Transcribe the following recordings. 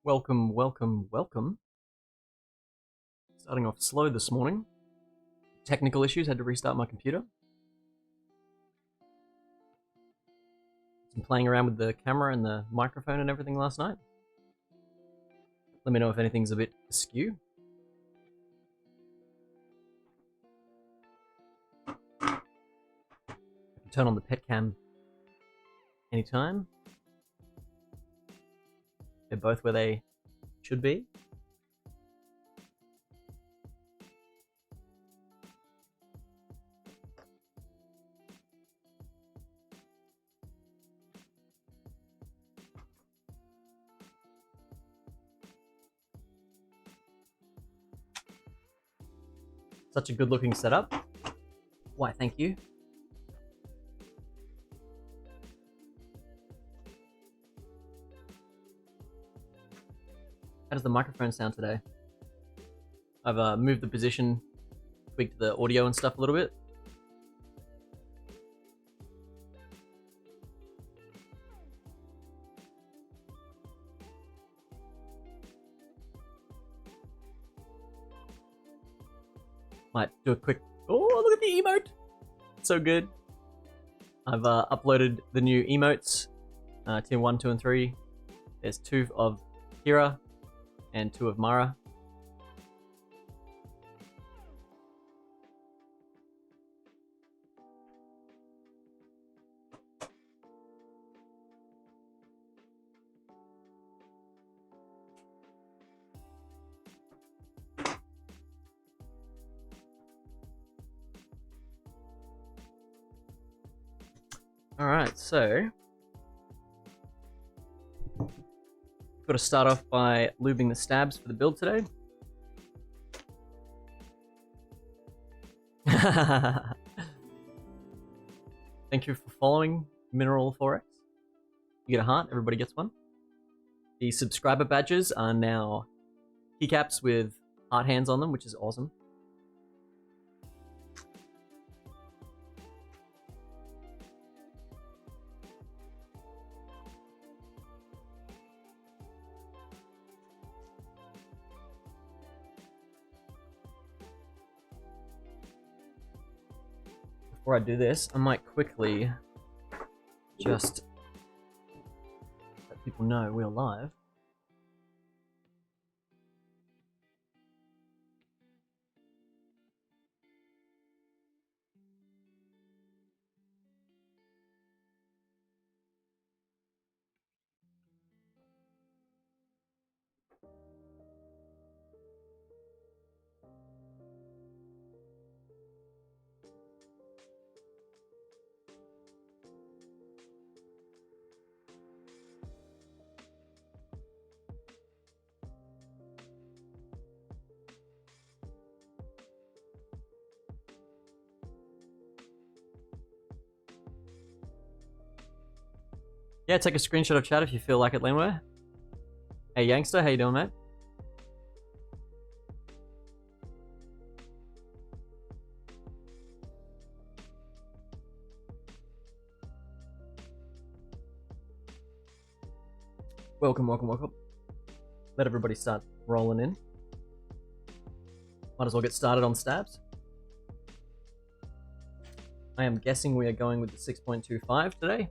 Welcome, welcome, welcome. Starting off slow this morning. Technical issues, had to restart my computer. Been playing around with the camera and the microphone and everything last night. Let me know if anything's a bit askew. I can turn on the pet cam anytime. They're both where they should be. Such a good looking setup. Why, thank you. How does the microphone sound today? I've moved the position, tweaked the audio and stuff a little bit. Might do a quick... Oh, look at the emote! So good. I've uploaded the new emotes, tier 1, 2, and 3. There's 2 of Kira and 2 of Mara. Alright, so got to start off by lubing the stabs for the build today. Thank you for following Mineral Forex. You get a heart, everybody gets one. The subscriber badges are now keycaps with heart hands on them, which is awesome. Before I do this, I might quickly just let people know we're live. Yeah, take a screenshot of chat if you feel like it, Laneware. Hey, Youngster, how you doing, mate? Welcome, welcome, welcome. Let everybody start rolling in. Might as well get started on stabs. I am guessing we are going with the 6.25 today.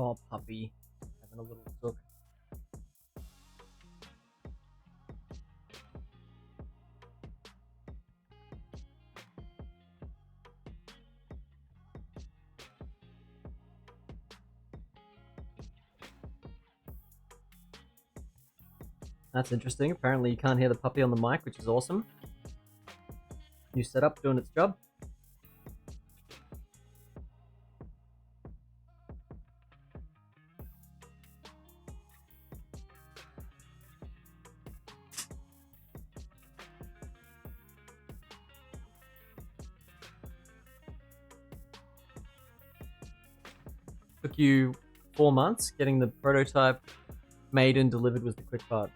Oh, puppy. Having a little look. That's interesting. Apparently you can't hear the puppy on the mic, which is awesome. New setup doing its job. Took you 4 months getting the prototype made and delivered was the quick part.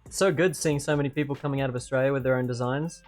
It's so good seeing so many people coming out of Australia with their own designs.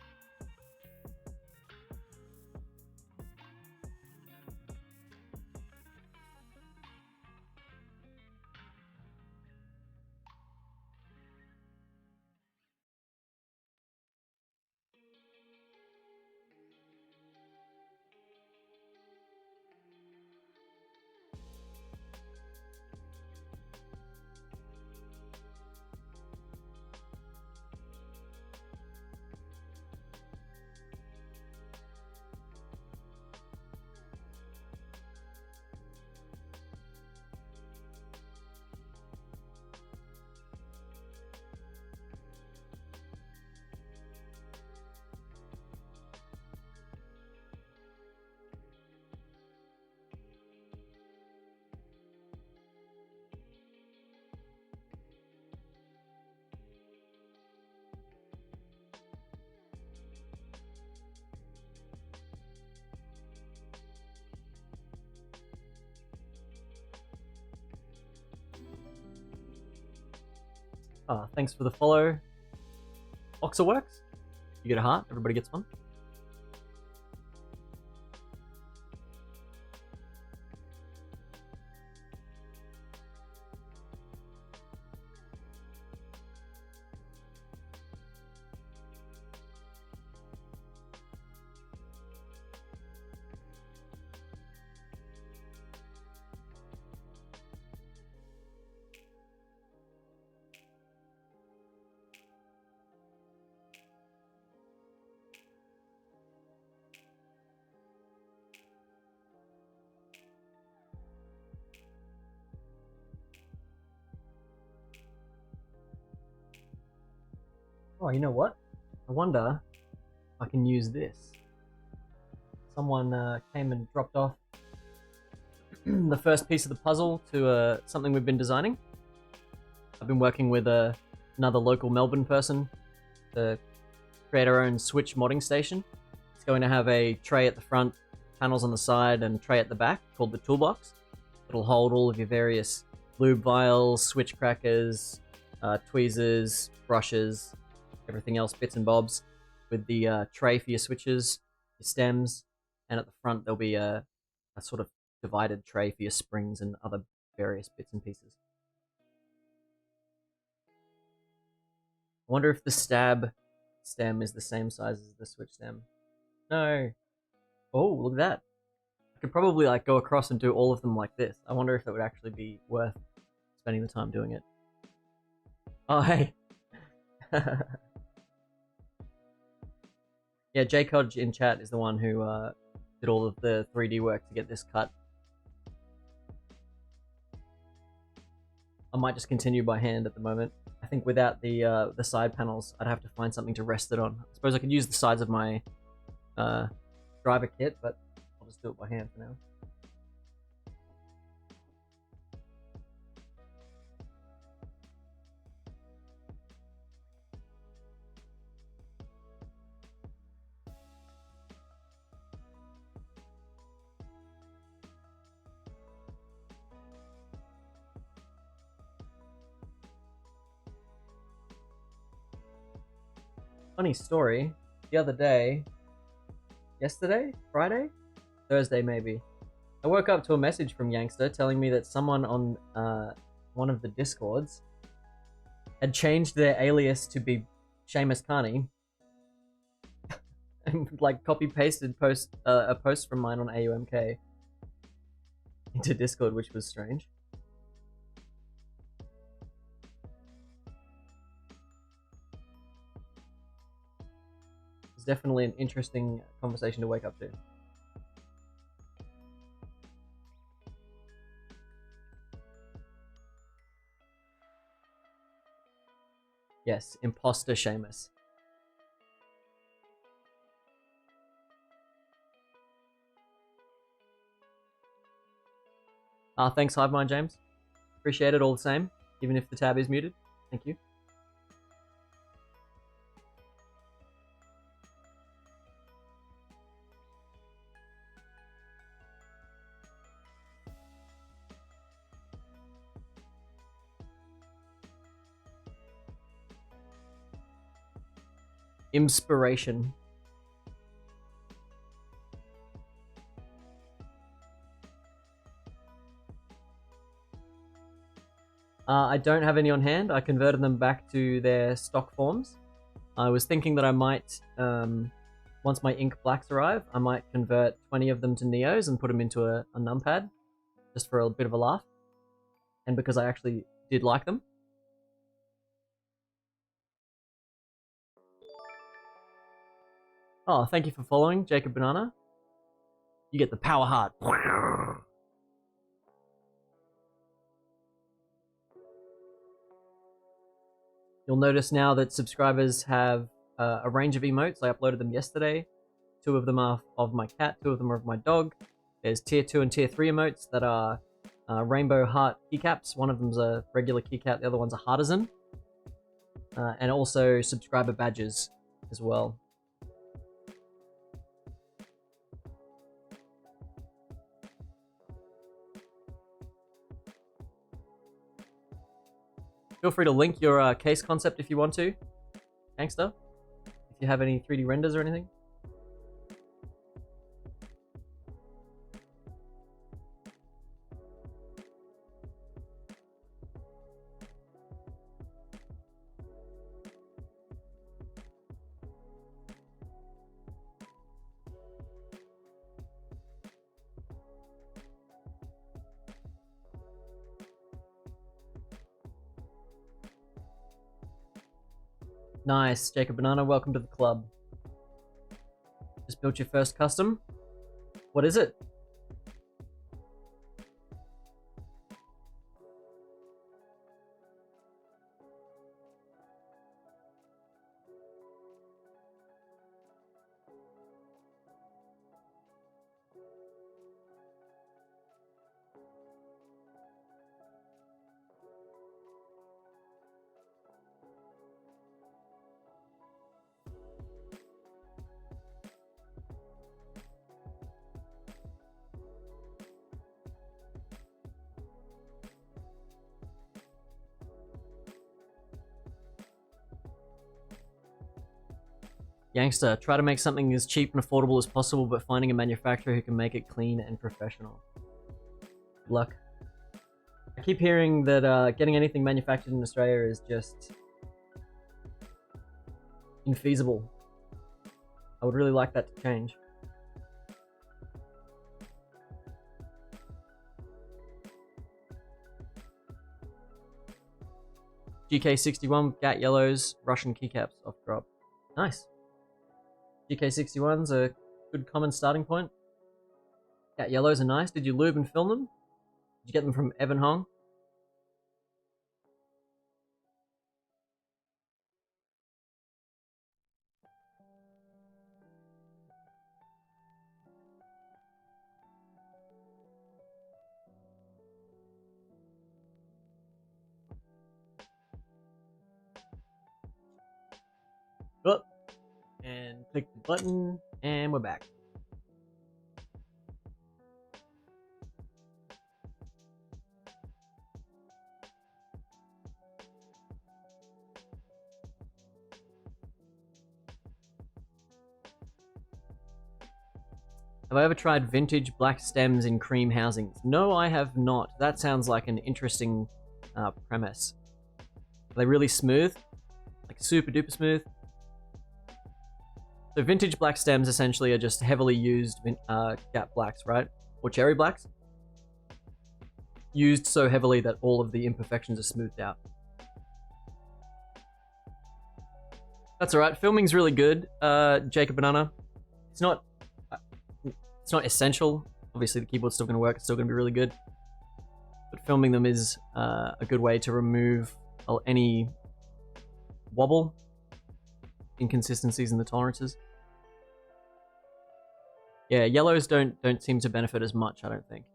Thanks for the follow. Oxaworks. You get a heart, everybody gets one. Oh, you know what? I wonder if I can use this. Someone came and dropped off the first piece of the puzzle to something we've been designing. I've been working with another local Melbourne person to create our own Switch modding station. It's going to have a tray at the front, panels on the side, and a tray at the back called the toolbox. It'll hold all of your various lube vials, switch crackers, tweezers, brushes, everything else, bits and bobs, with the tray for your switches, your stems, and at the front there'll be a sort of divided tray for your springs and other various bits and pieces. I wonder if the stab stem is the same size as the switch stem. No. Oh, look at that. I could probably like go across and do all of them like this. I wonder if it would actually be worth spending the time doing it. Oh, hey. Yeah, J-Codge in chat is the one who did all of the 3D work to get this cut. I might just continue by hand at the moment. I think without the side panels, I'd have to find something to rest it on. I suppose I could use the sides of my driver kit, but I'll just do it by hand for now. Funny story, the other day, yesterday? Friday? Thursday maybe. I woke up to a message from Youngster telling me that someone on one of the Discords had changed their alias to be Seamus Carney. like copy pasted a post from mine on AUMK into Discord, which was strange. It's definitely an interesting conversation to wake up to. Yes, imposter Seamus. Thanks, Hivemind James. Appreciate it all the same, even if the tab is muted. Thank you. Inspiration. I don't have any on hand. I converted them back to their stock forms. I was thinking that I might, once my ink blacks arrive, I might convert 20 of them to Neos and put them into a numpad, just for a bit of a laugh. And because I actually did like them. Oh, thank you for following, Jacob Banana. You get the power heart. You'll notice now that subscribers have a range of emotes. I uploaded them yesterday. 2 of them are of my cat, 2 of them are of my dog. There's tier 2 and tier 3 emotes that are rainbow heart keycaps. One of them's a regular keycap, the other one's a heartisan. And also subscriber badges as well. Feel free to link your case concept if you want to, Gangster. If you have any 3D renders or anything. Nice, Jacob Banana, welcome to the club. Just built your first custom. What is it? Gangster, try to make something as cheap and affordable as possible, but finding a manufacturer who can make it clean and professional. Good luck. I keep hearing that getting anything manufactured in Australia is just infeasible. I would really like that to change. GK61 Gat Yellows, Russian keycaps off drop. Nice. GK61's a good common starting point. Cat Yellows are nice. Did you lube and film them? Did you get them from Evan Hong? Oh, and click the button, and we're back. Have I ever tried vintage black stems in cream housings? No, I have not. That sounds like an interesting premise. Are they really smooth? Like super duper smooth? So vintage black stems essentially are just heavily used gap blacks, right? Or cherry blacks. Used so heavily that all of the imperfections are smoothed out. That's alright. Filming's really good, Jacob Banana. It's not essential. Obviously the keyboard's still going to work. It's still going to be really good. But filming them is a good way to remove any wobble, inconsistencies in the tolerances. Yeah, yellows don't seem to benefit as much, I don't think.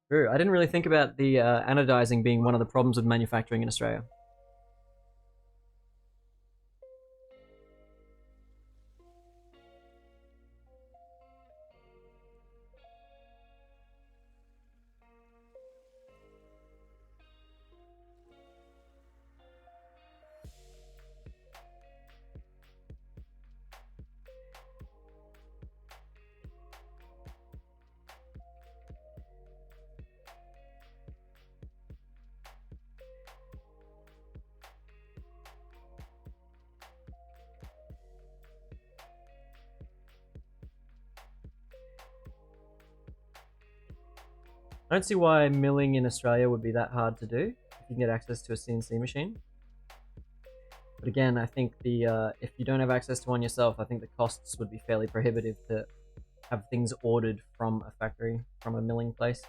True. I didn't really think about the anodizing being one of the problems with manufacturing in Australia. I don't see why milling in Australia would be that hard to do if you can get access to a CNC machine. But again, I think if you don't have access to one yourself, I think the costs would be fairly prohibitive to have things ordered from a factory, from a milling place.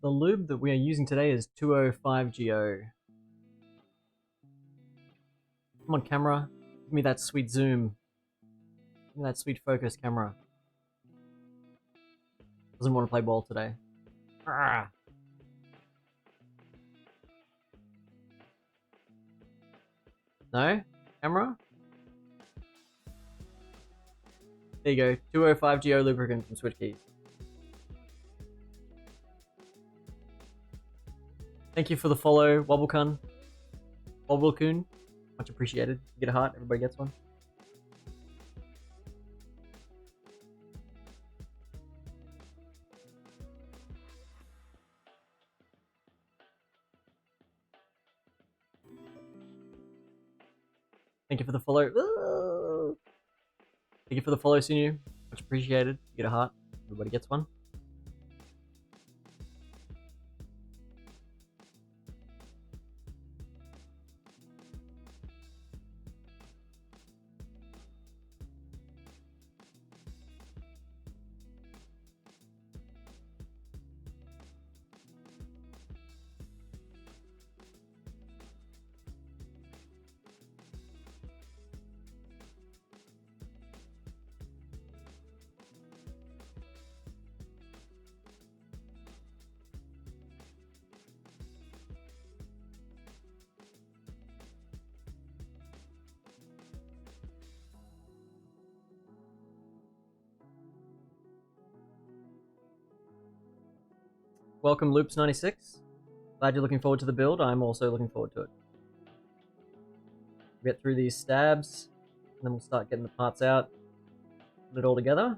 The lube that we are using today is 205GO. Come on, camera. Give me that sweet zoom. Give me that sweet focus, camera. Doesn't want to play ball today. Arrgh. No? Camera? There you go. 205GO lubricant from Switch Keys. Thank you for the follow, Wobblecun. Wobblecoon. Much appreciated. You get a heart, everybody gets one. Thank you for the follow. Ooh. Thank you for the follow, Sinu. Much appreciated. You get a heart, everybody gets one. welcome Loops96. Glad you're looking forward to the build. I'm also looking forward to it. Get through these stabs, and then we'll start getting the parts out, put it all together.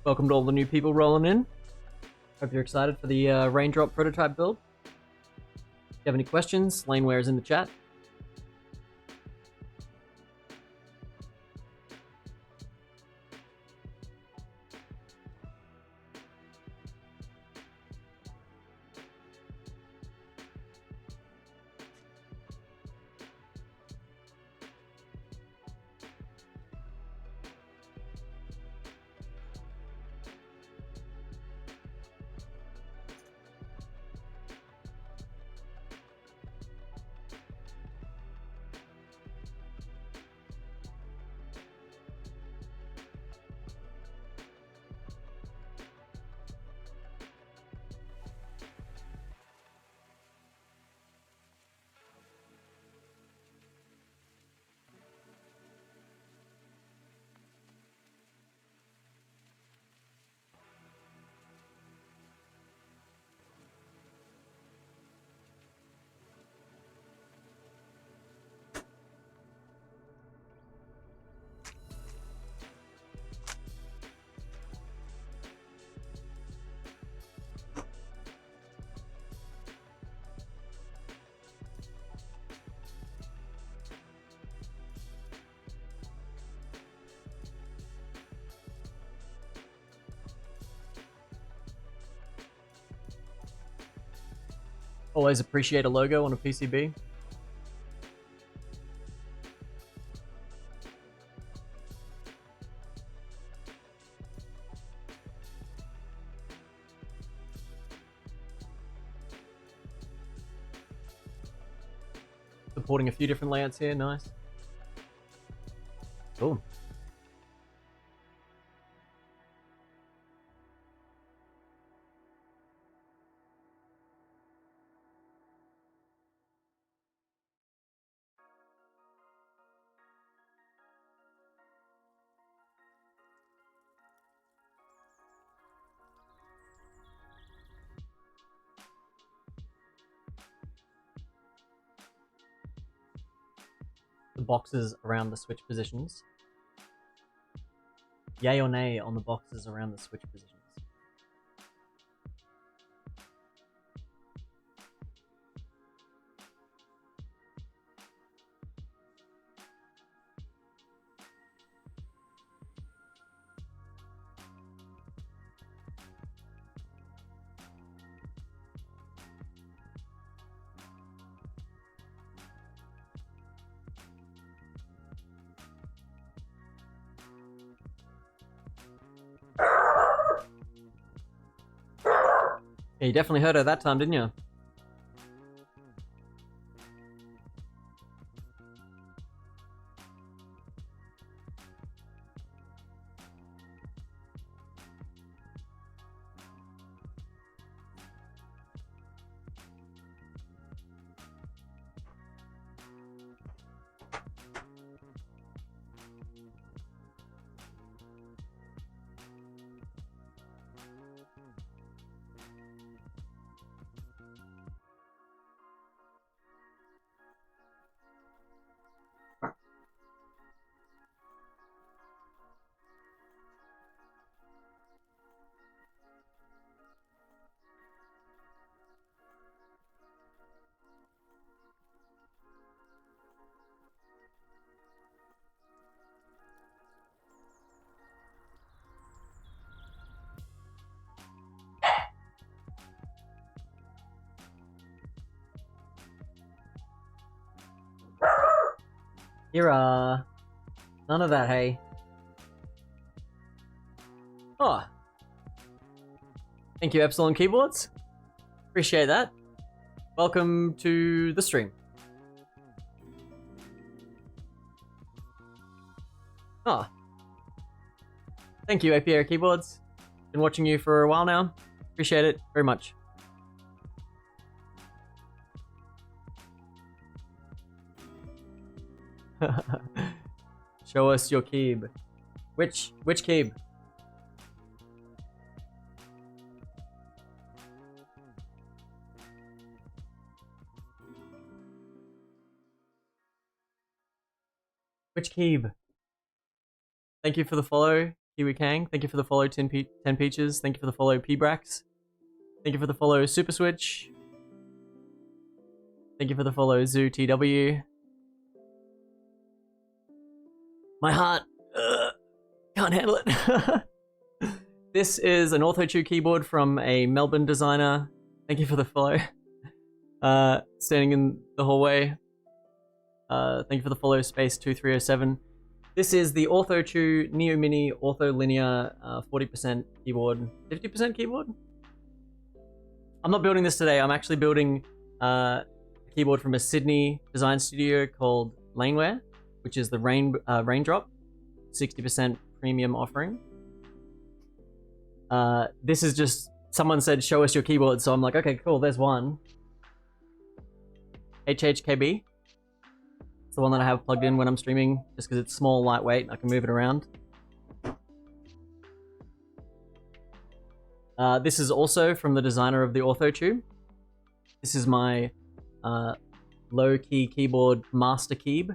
Welcome to all the new people rolling in. Hope you're excited for the Raindrop prototype build. If you have any questions, Laneware is in the chat. Always appreciate a logo on a PCB. Supporting a few different layouts here, nice. Cool. The boxes around the switch positions. Yay or nay on the boxes around the switch positions? Yeah, you definitely heard her that time, didn't you? You're none of that, hey. Oh. Thank you, Epsilon Keyboards. Appreciate that. Welcome to the stream. Oh. Thank you, APR Keyboards. Been watching you for a while now. Appreciate it very much. Show us your keyb. Which keyb? Which keyb? Thank you for the follow, Kiwi Kang. Thank you for the follow, 10 Peaches. Thank you for the follow, P-Brax. Thank you for the follow, Super Switch. Thank you for the follow, Zoo TW. My heart can't handle it. This is an Ortho2 keyboard from a Melbourne designer. Thank you for the follow. Standing in the hallway. Thank you for the follow, Space2307. This is the Ortho2 Neo Mini Ortho Linear 40% keyboard, 50% keyboard? I'm not building this today. I'm actually building a keyboard from a Sydney design studio called Laneware, which is the Raindrop 60% premium offering. This is just, someone said, show us your keyboard. So I'm like, okay, cool, there's one. HHKB. It's the one that I have plugged in when I'm streaming, just because it's small, lightweight, I can move it around. This is also from the designer of the Ortho2. This is my low-key keyboard master keyb.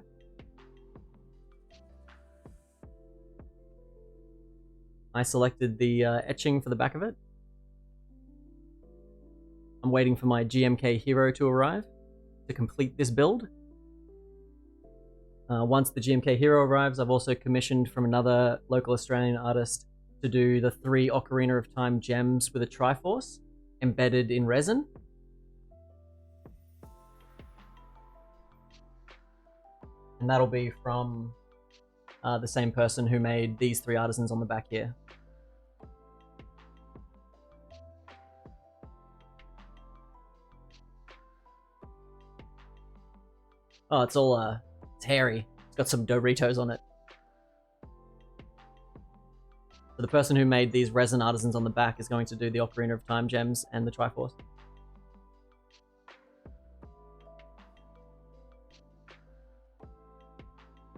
I selected the etching for the back of it. I'm waiting for my GMK Hero to arrive to complete this build. Once the GMK Hero arrives, I've also commissioned from another local Australian artist to do the 3 Ocarina of Time gems with a Triforce embedded in resin. And that'll be from the same person who made these 3 artisans on the back here. Oh, it's all it's hairy. It's got some Doritos on it. So the person who made these resin artisans on the back is going to do the Ocarina of Time gems and the Triforce.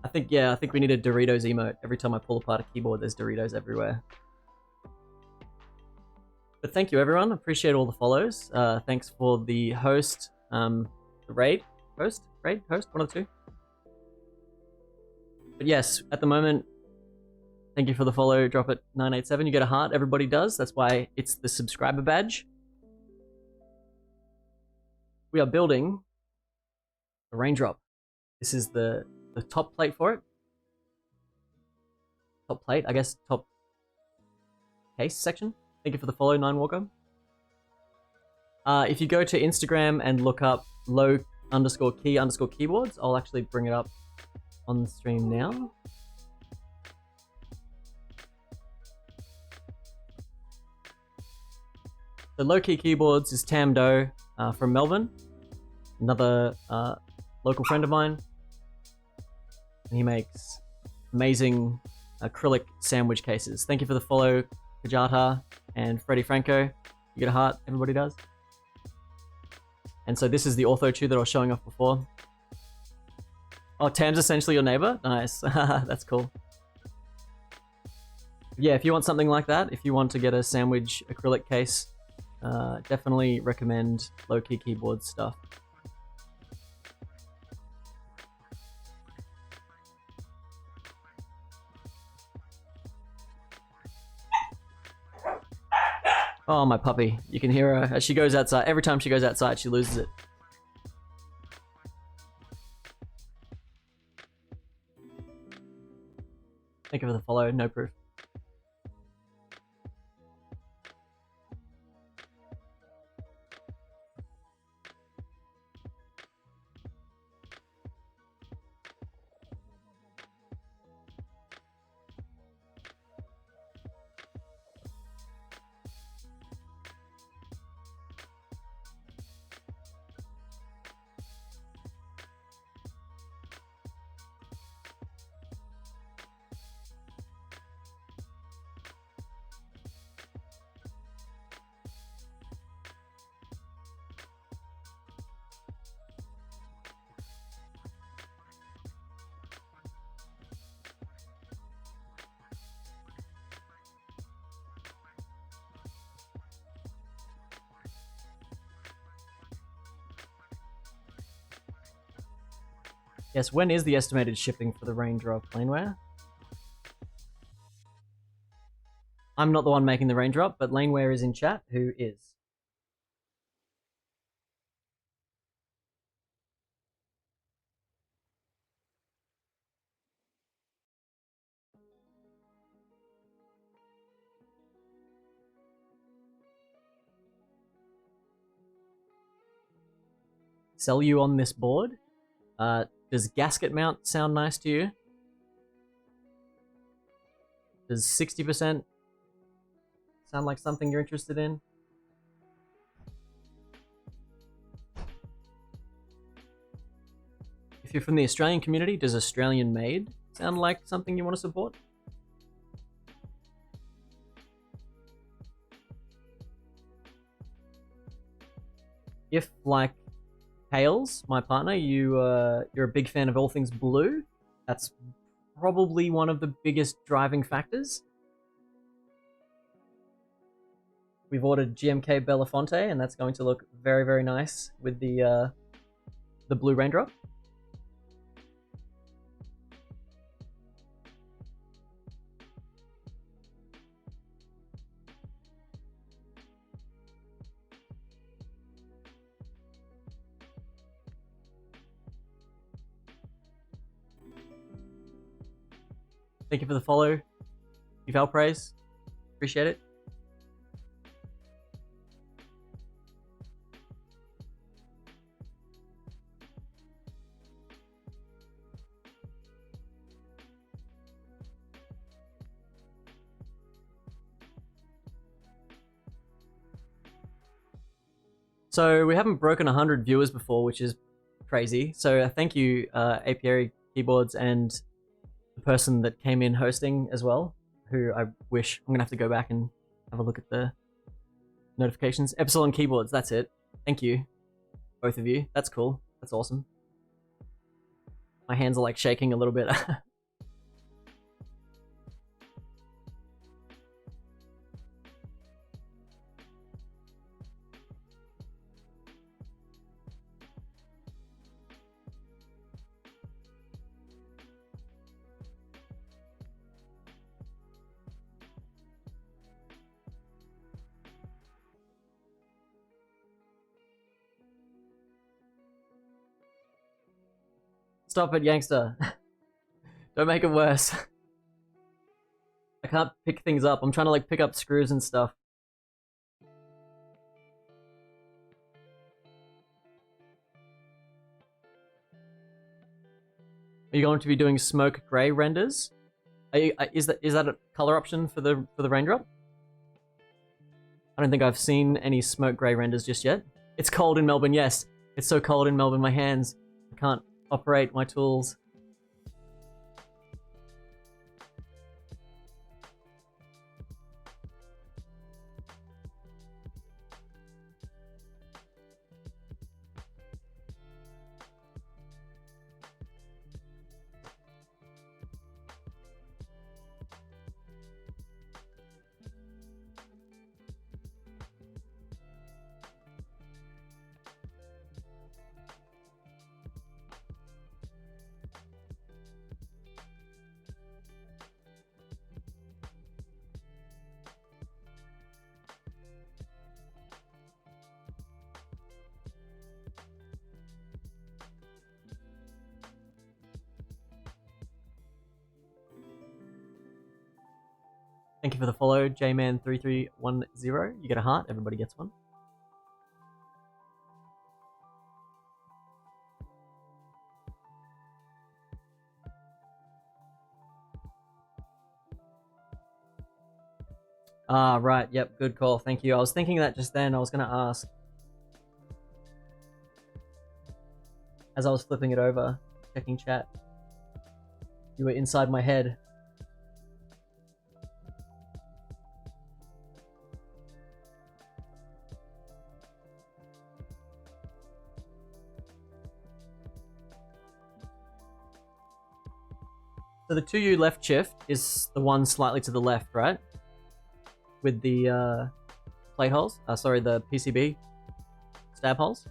I think we need a Doritos emote. Every time I pull apart a keyboard, there's Doritos everywhere. But thank you, everyone. Appreciate all the follows. Thanks for the host, the raid host, one of the two. But yes, at the moment, thank you for the follow. Drop it 987. You get a heart. Everybody does. That's why it's the subscriber badge. We are building a Raindrop. This is the top plate for it. Top plate, I guess, top case section. Thank you for the follow, 9Walker. If you go to Instagram and look up low_key_keyboards, I'll actually bring it up on the stream now. So Low Key Keyboards is Tam Do from Melbourne, another local friend of mine. And he makes amazing acrylic sandwich cases. Thank you for the follow, Kajata and Freddie Franco. You get a heart, everybody does. And so this is the Ortho 2 that I was showing off before. Oh, Tam's essentially your neighbor? Nice. That's cool. Yeah, if you want something like that, if you want to get a sandwich acrylic case, definitely recommend Low Key Keyboards stuff. Oh, my puppy. You can hear her as she goes outside. Every time she goes outside, she loses it. Thank you for the follow, no proof. Yes, when is the estimated shipping for the Raindrop Laneware? I'm not the one making the Raindrop, but Laneware is in chat, who is. Sell you on this board? Does gasket mount sound nice to you? Does 60% sound like something you're interested in? If you're from the Australian community, does Australian made sound like something you want to support? If, like Hales, my partner, you're a big fan of all things blue, that's probably one of the biggest driving factors. We've ordered GMK Belafonte, and that's going to look very, very nice with the blue Raindrop. Thank you for the follow. You've helped praise. Appreciate it. So we haven't broken 100 viewers before, which is crazy. So thank you, Apiary Keyboards, and the person that came in hosting as well, who I wish... I'm going to have to go back and have a look at the notifications. Epsilon Keyboards, that's it. Thank you, both of you. That's cool. That's awesome. My hands are like shaking a little bit. Stop it, Youngster. Don't make it worse. I can't pick things up. I'm trying to like pick up screws and stuff. Are you going to be doing smoke gray renders? Is that a color option for the Raindrop? I don't think I've seen any smoke grey renders just yet. It's cold in Melbourne, yes. It's so cold in Melbourne, my hands. I can't operate my tools. Thank you for the follow, jman3310. You get a heart, everybody gets one. Ah, right, yep, good call, thank you. I was thinking that just then, I was gonna ask. As I was flipping it over, checking chat. You were inside my head. So the 2U left shift is the one slightly to the left, right? With the plate holes. Sorry, the PCB stab holes.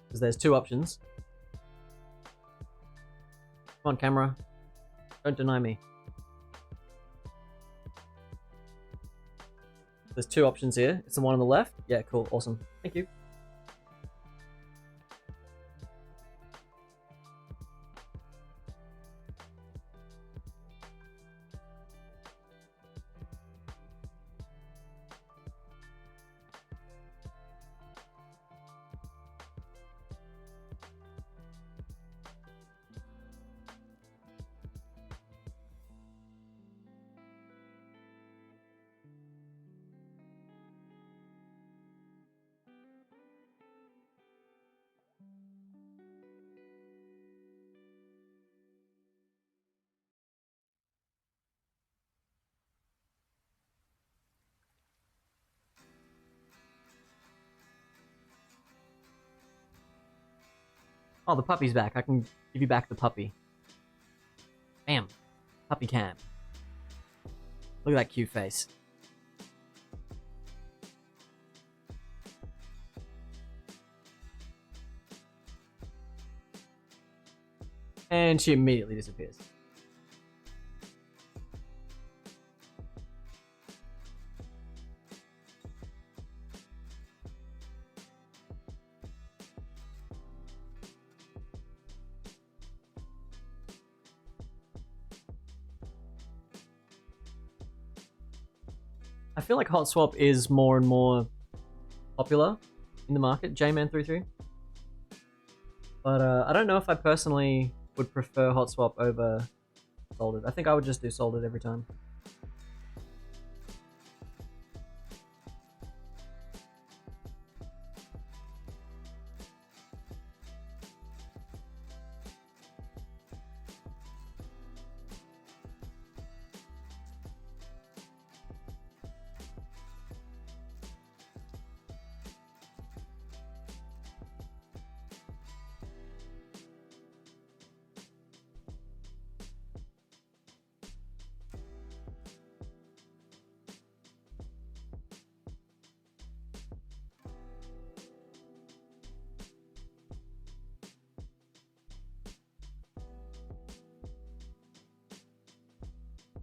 Because there's two options. Come on, camera. Don't deny me. There's two options here. It's the one on the left. Yeah, cool, awesome. Thank you. Oh, the puppy's back. I can give you back the puppy. Bam. Puppy cam. Look at that cute face. And she immediately disappears. I feel like hot swap is more and more popular in the market, jman33. But I don't know if I personally would prefer hot swap over soldered. I think I would just do soldered every time.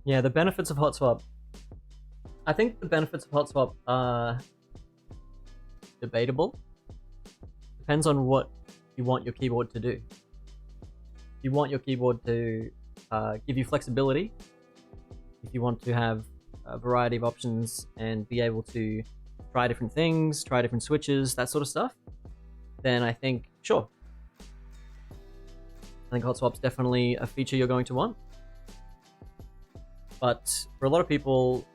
Yeah, the benefits of hot swap. I think the benefits of hot swap are debatable. Depends on what you want your keyboard to do. You want your keyboard to give you flexibility. If you want to have a variety of options and be able to try different things, try different switches, that sort of stuff, then I think, sure. I think hot swap's definitely a feature you're going to want. But for a lot of people,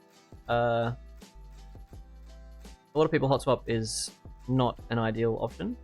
a lot of people hot swap is not an ideal option.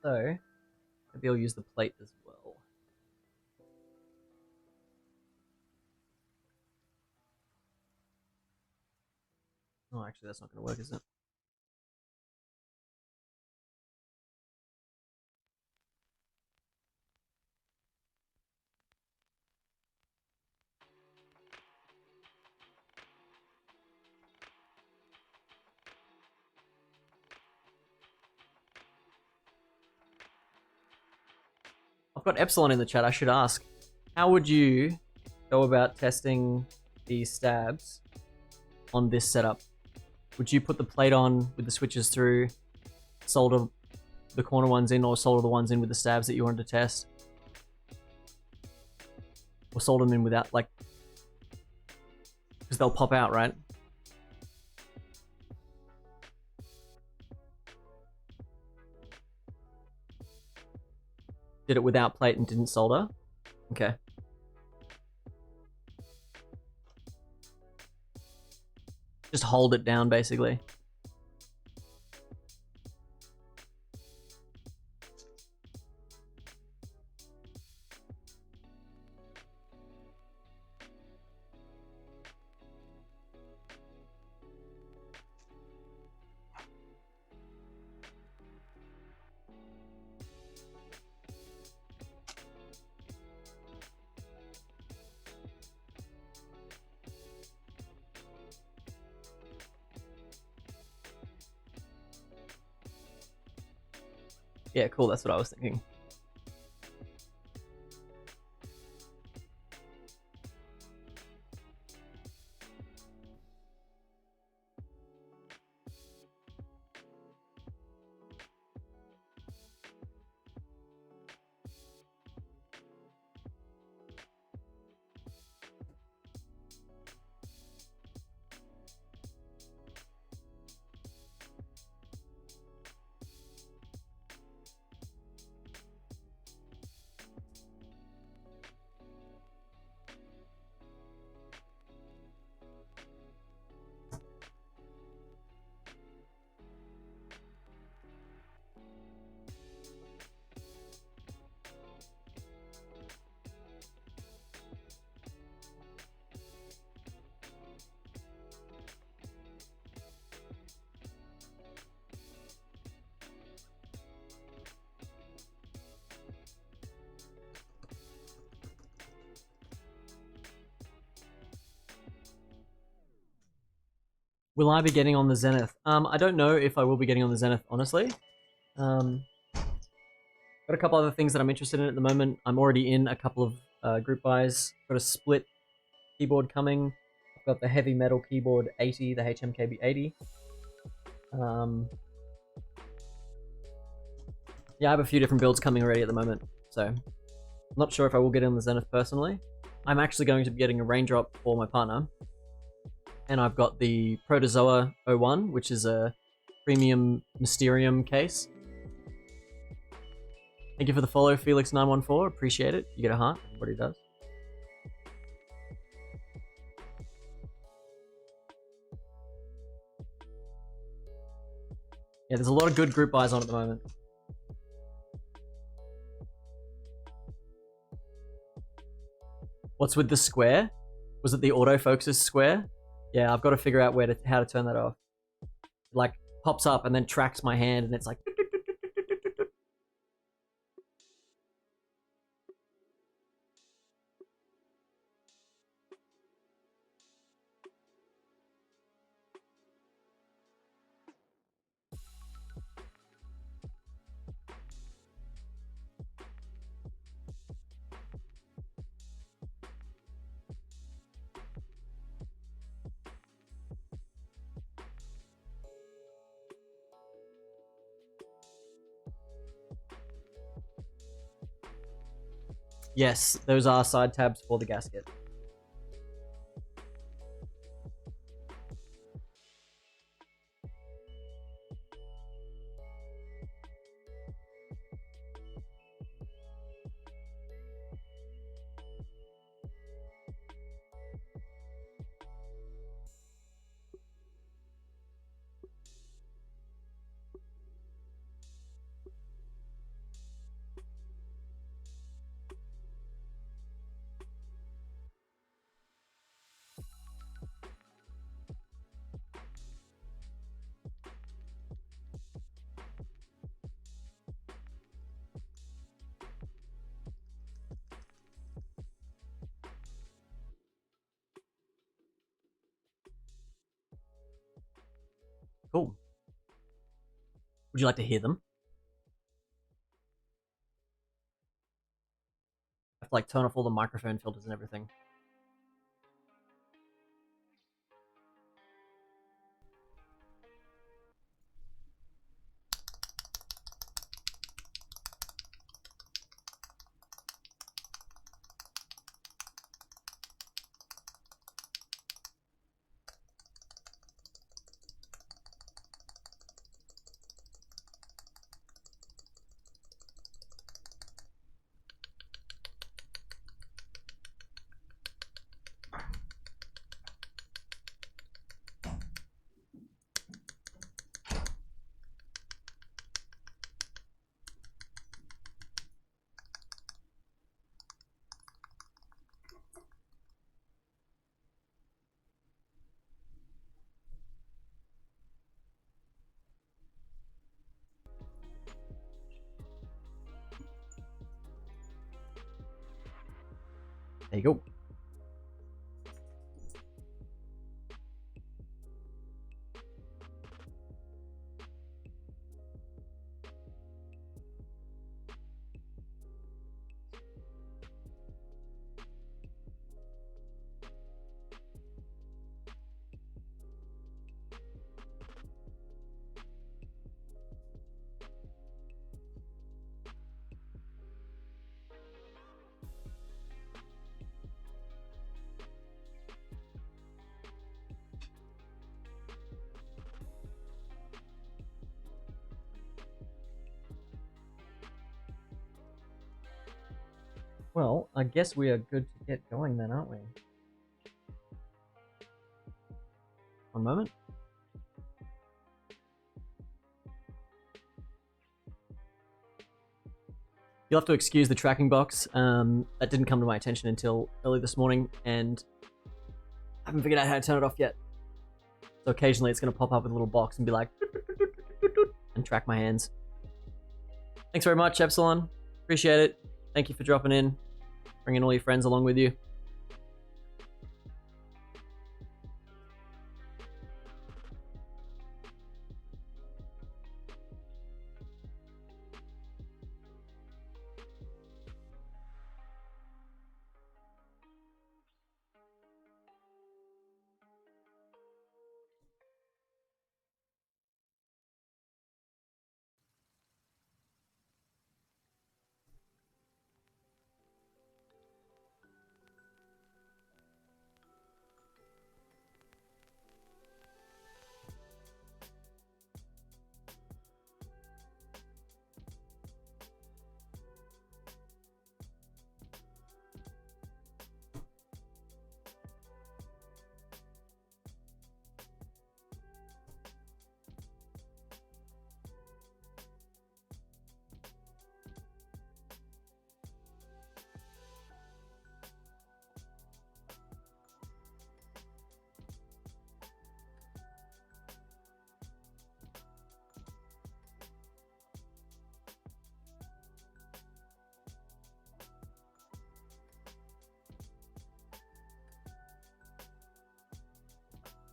So maybe I'll use the plate as well. Oh, actually, that's not going to work, is it? I've got Epsilon in the chat. I should ask, how would you go about testing these stabs on this setup? Would you put the plate on with the switches through, solder the corner ones in, or solder the ones in with the stabs that you wanted to test? Or solder them in without, like, because they'll pop out, right? Did it without plate and didn't solder? Okay. Just hold it down, basically. Yeah, cool. That's what I was thinking. Will I be getting on the Zenith? I don't know if I will be getting on the Zenith, honestly. Got a couple other things that I'm interested in at the moment. I'm already in a couple of group buys. Got a split keyboard coming. I've got the heavy metal keyboard 80, the HMKB 80. Yeah, I have a few different builds coming already at the moment, so I'm not sure if I will get on the Zenith personally. I'm actually going to be getting a Raindrop for my partner. And I've got the Protozoa 01, which is a premium Mysterium case. Thank you for the follow, Felix914. Appreciate it. You get a heart. Everybody does. Yeah, there's a lot of good group buys on at the moment. What's with the square? Was it the autofocus square? Yeah, I've got to figure out how to turn that off. Like, pops up and then tracks my hand and it's like... Yes, those are side tabs for the gasket. Cool. Would you like to hear them? I have to like turn off all the microphone filters and everything. There you go. Well, I guess we are good to get going then, aren't we? One moment. You'll have to excuse the tracking box. That didn't come to my attention until early this morning, and I haven't figured out how to turn it off yet. So occasionally it's going to pop up with a little box and be like, and track my hands. Thanks very much, Epsilon. Appreciate it. Thank you for dropping in, bringing all your friends along with you.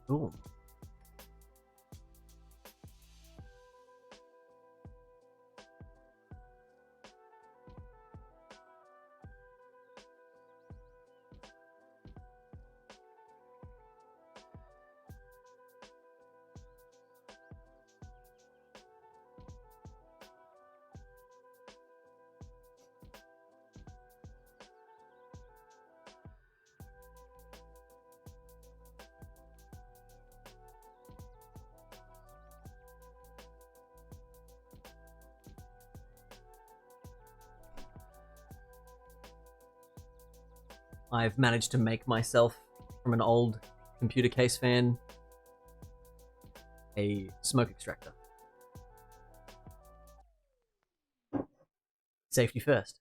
Cool. I've managed to make myself, from an old computer case fan, a smoke extractor. Safety first.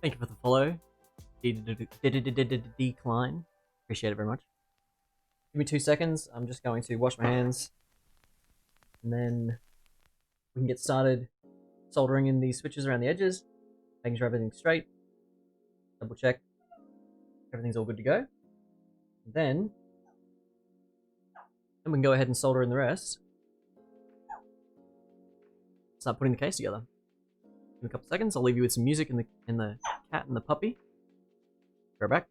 Thank you for the follow. Decline. Appreciate it very much. Give me 2 seconds. I'm just going to wash my hands. And then we can get started soldering in these switches around the edges. Making sure everything's straight. Double check. Everything's all good to go. And then we can go ahead and solder in the rest. Start putting the case together. In a couple seconds, I'll leave you with some music and the cat and the puppy. Be right back.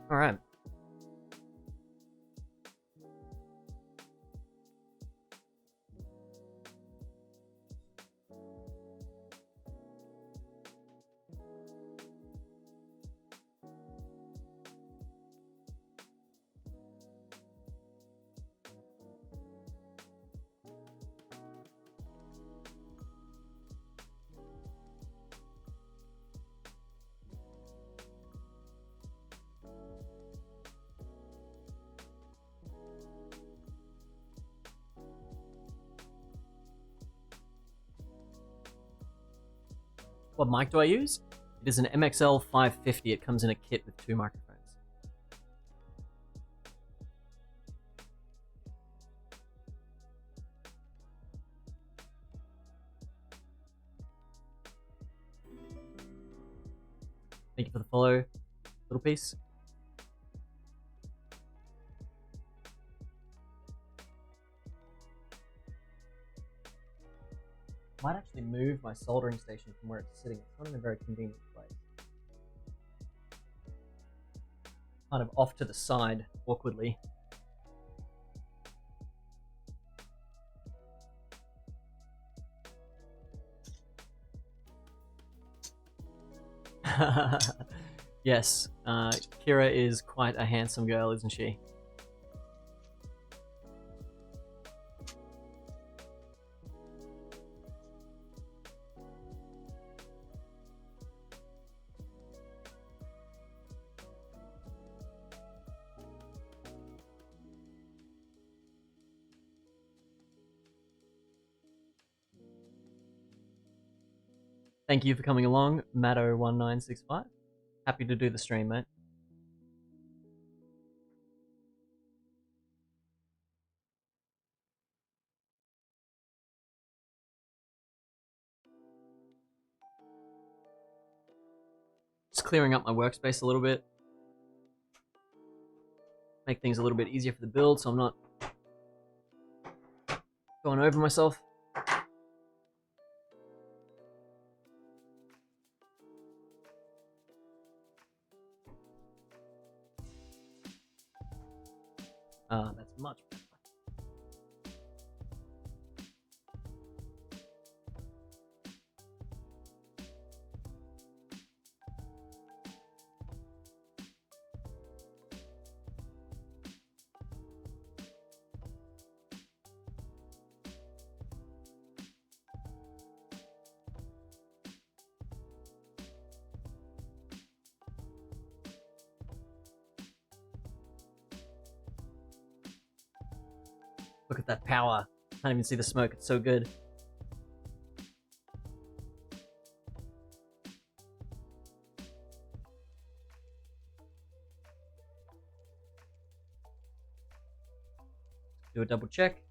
All right. What mic do I use? It is an MXL 550. It comes in a kit with 2 microphones. Thank you for the follow, little piece. Might actually move my soldering station from where it's sitting. It's not in a very convenient place. kind of off to the side awkwardly. Yes, Kira is quite a handsome girl, isn't she? Thank you for coming along, Matto1965. Happy to do the stream, mate. Just clearing up my workspace a little bit. Make things a little bit easier for the build so I'm not going over myself. That's much better. Look at that power. Can't even see the smoke, it's so good. Do a double check.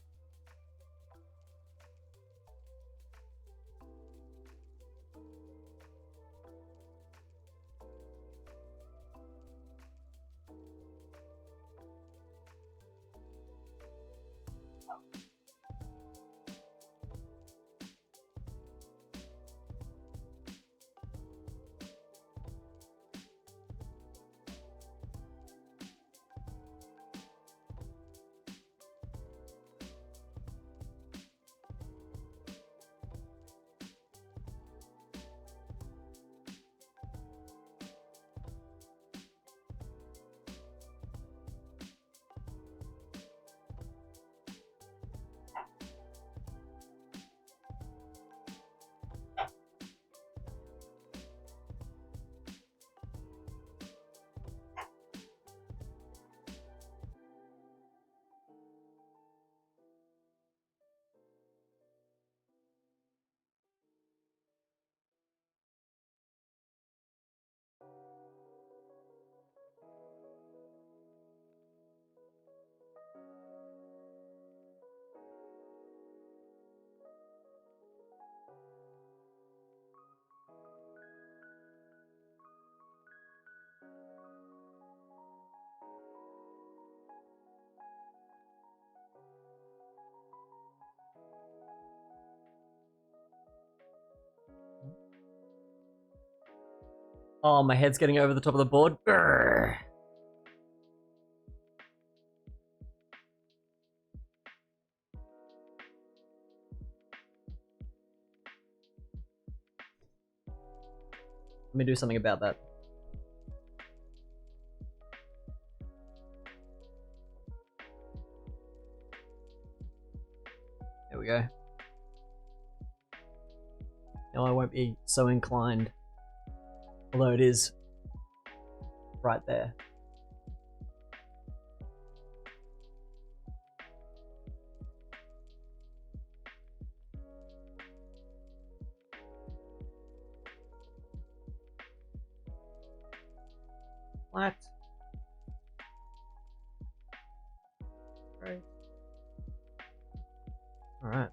Oh, my head's getting over the top of the board. Grrr. Let me do something about that. There we go. Now I won't be so inclined. Although it is right there. What? Right. All right.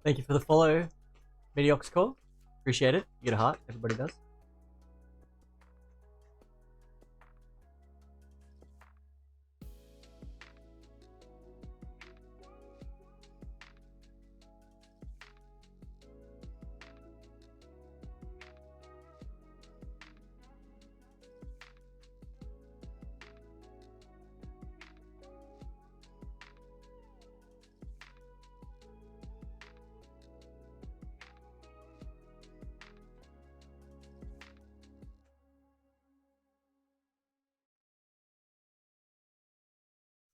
Thank you for the follow, Medioxcore. Appreciate it. You get a heart. Everybody does.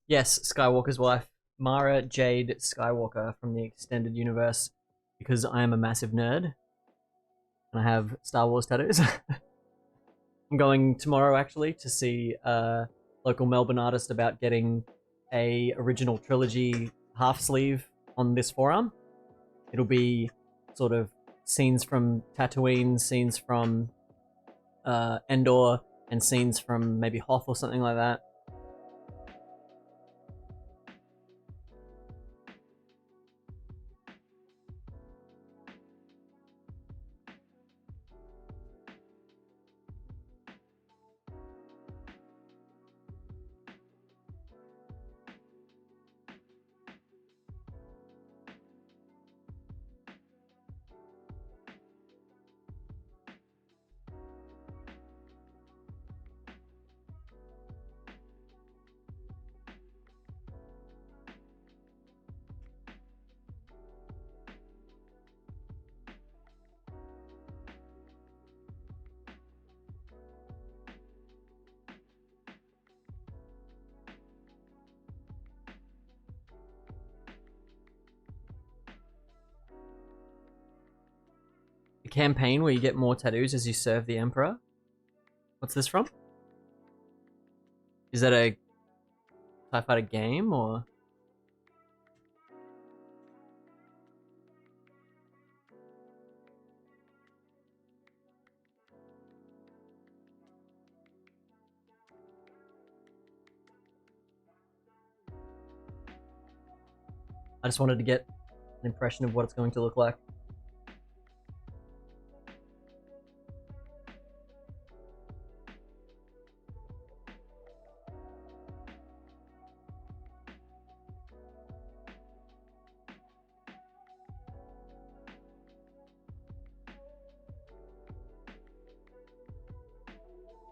Yes, Skywalker's wife, Mara Jade Skywalker from the extended universe, because I am a massive nerd and I have Star Wars tattoos. I'm going tomorrow actually to see a local Melbourne artist about getting a original trilogy half sleeve on this forearm. It'll be sort of scenes from Tatooine, scenes from Endor, and scenes from maybe Hoth or something like that. The campaign where you get more tattoos as you serve the Emperor. What's this from? Is that a TIE Fighter game or? I just wanted to get an impression of what it's going to look like.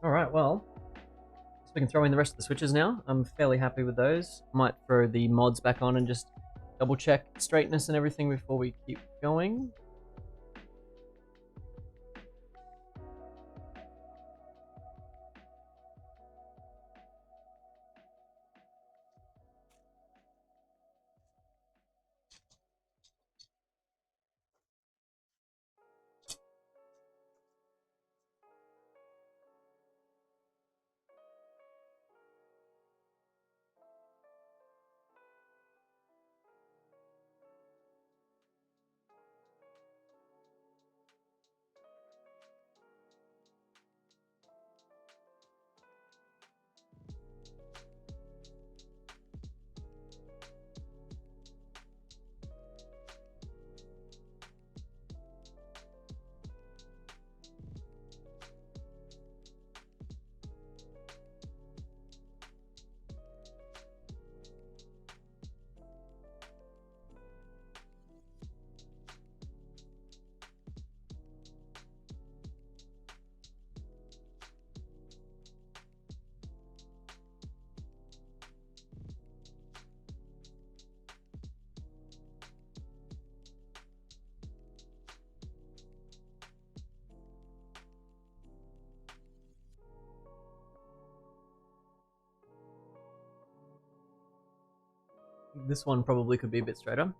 Alright, well, so we can throw in the rest of the switches now. I'm fairly happy with those. Might throw the mods back on and just double check straightness and everything before we keep going. This one probably could be a bit straighter.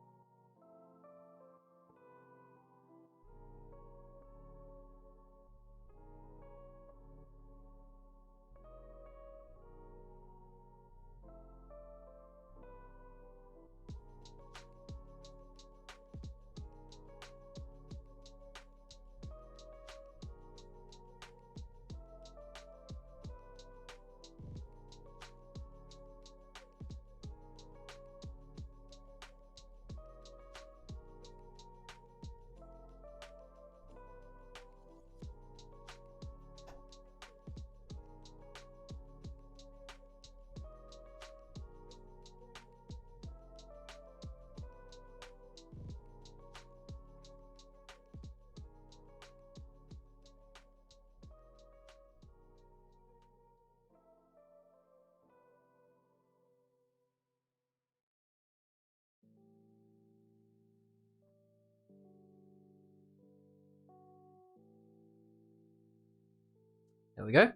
There we go.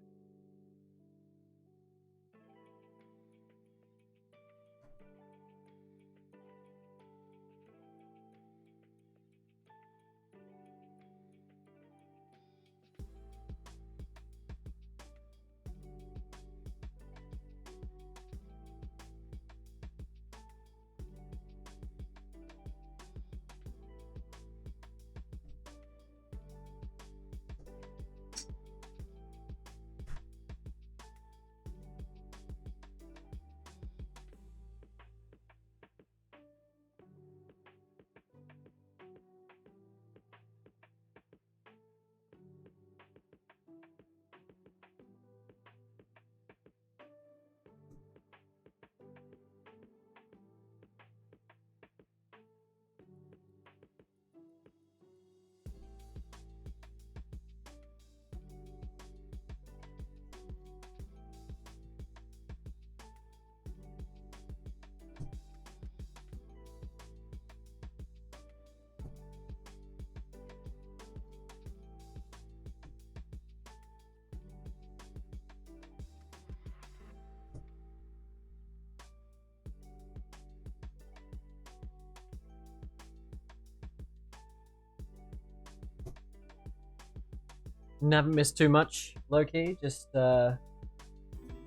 Haven't missed too much, low-key. Just got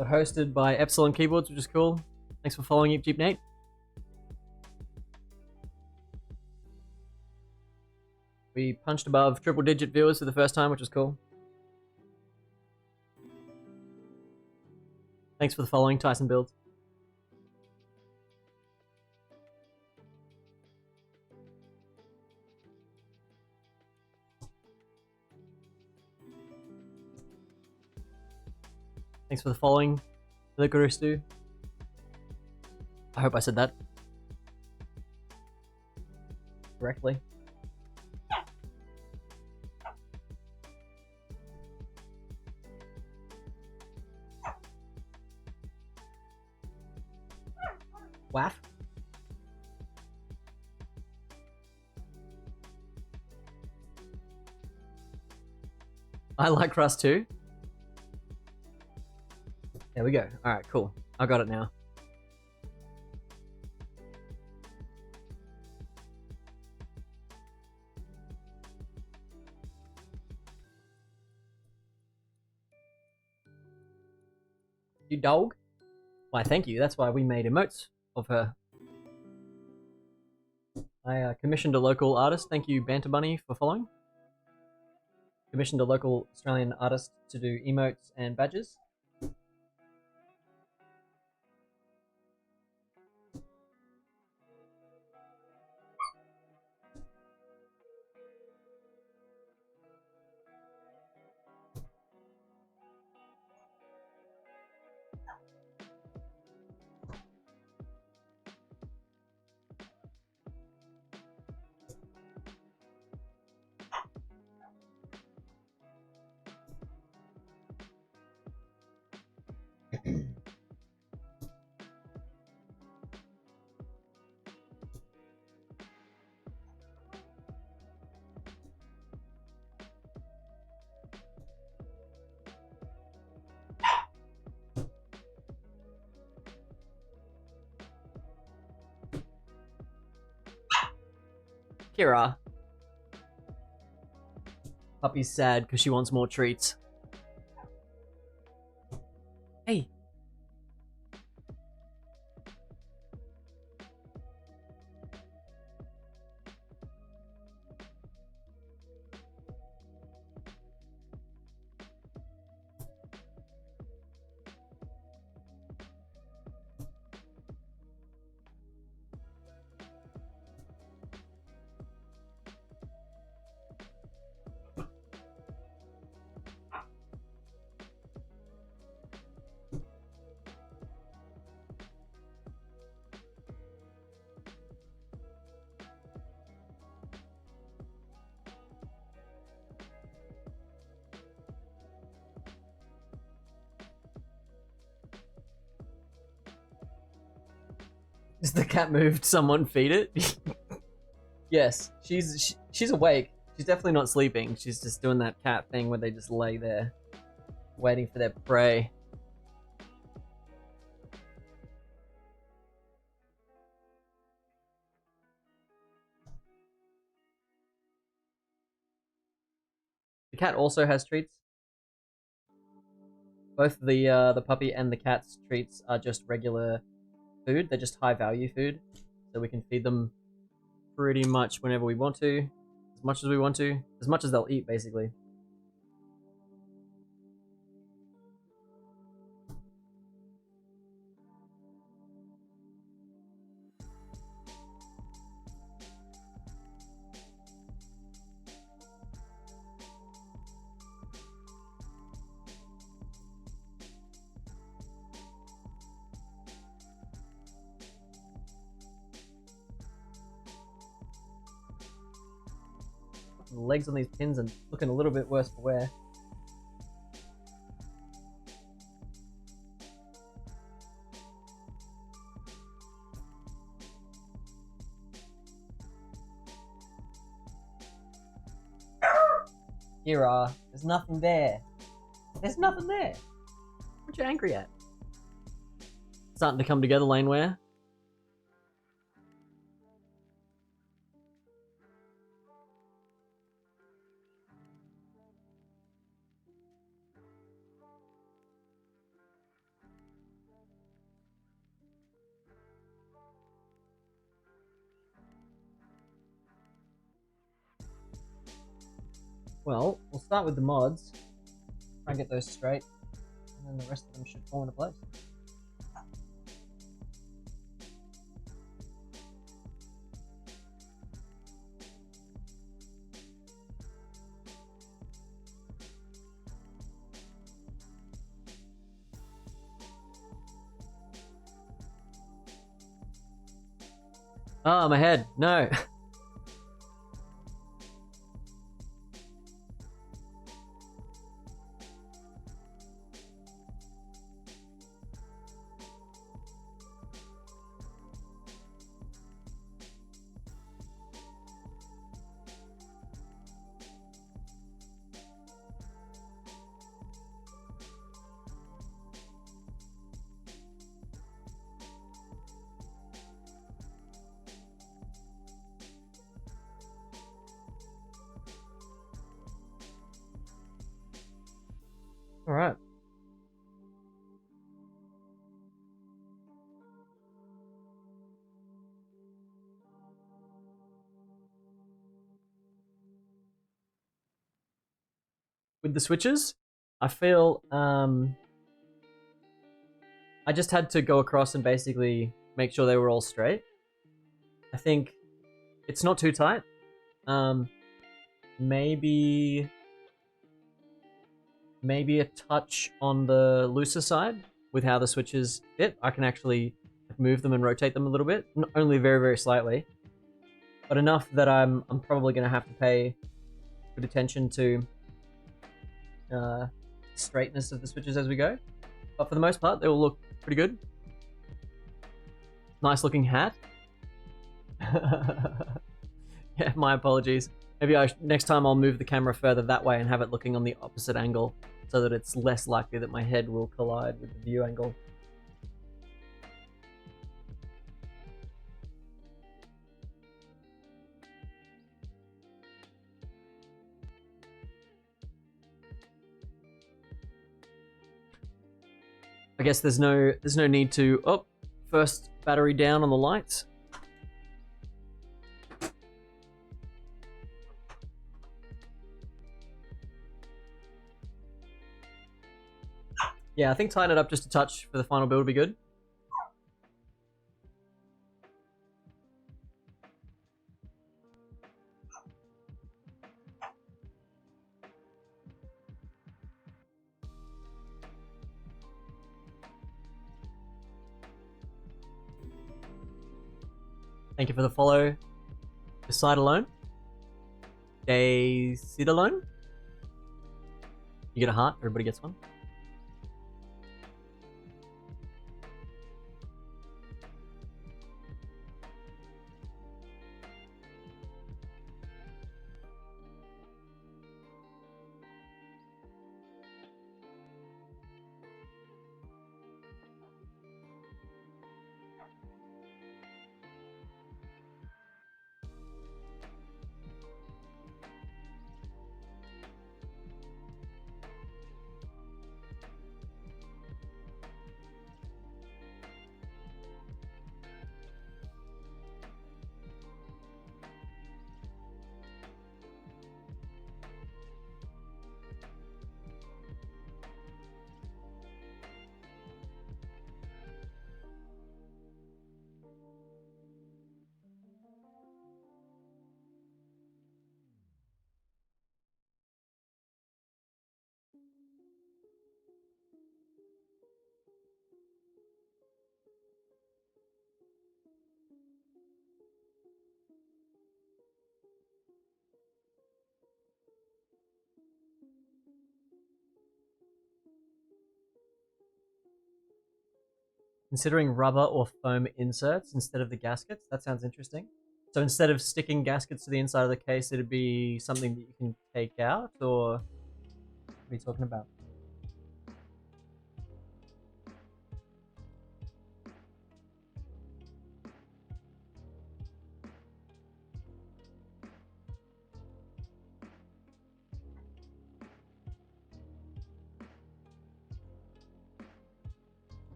hosted by Epsilon Keyboards, which is cool. Thanks for following Jeep Nate. We punched above triple-digit viewers for the first time, which was cool. Thanks for the following, Tyson Builds. Thanks for the following, Liquoristu. I hope I said that correctly. Waff. I like Rust too. There we go. Alright, cool. I got it now. You dog? Why, thank you. That's why we made emotes of her. I commissioned a local artist. Thank you, Banter Bunny, for following. Commissioned a local Australian artist to do emotes and badges. Kira. Puppy's sad because she wants more treats. Hey. Is the cat moved? Someone feed it? Yes, she's awake. She's definitely not sleeping. She's just doing that cat thing where they just lay there. waiting for their prey. The cat also has treats. Both the puppy and the cat's treats are just regular food. They're just high value food, so we can feed them pretty much whenever we want to, as much as we want to, as much as they'll eat, basically. The legs on these pins are looking a little bit worse for wear. Kira, there's nothing there. There's nothing there. What you angry at? Starting to come together, Laneware. Well, we'll start with the mods. Try and get those straight, and then the rest of them should fall into place. Oh, my head. No. All right. With the switches, I feel I just had to go across and basically make sure they were all straight. I think it's not too tight. Maybe a touch on the looser side with how the switches fit. I can actually move them and rotate them a little bit, only very, very slightly, but enough that I'm probably going to have to pay good attention to straightness of the switches as we go. But for the most part, they will look pretty good. Nice looking hat. Yeah, my apologies. Maybe next time I'll move the camera further that way and have it looking on the opposite angle so that it's less likely that my head will collide with the view angle. I guess there's no need to... Oh, first battery down on the lights. Yeah, I think tying it up just a touch for the final build would be good. Thank you for the follow. Decide alone. They sit alone. You get a heart, everybody gets one. Considering rubber or foam inserts instead of the gaskets. That sounds interesting. So instead of sticking gaskets to the inside of the case, it'd be something that you can take out, or what are you talking about?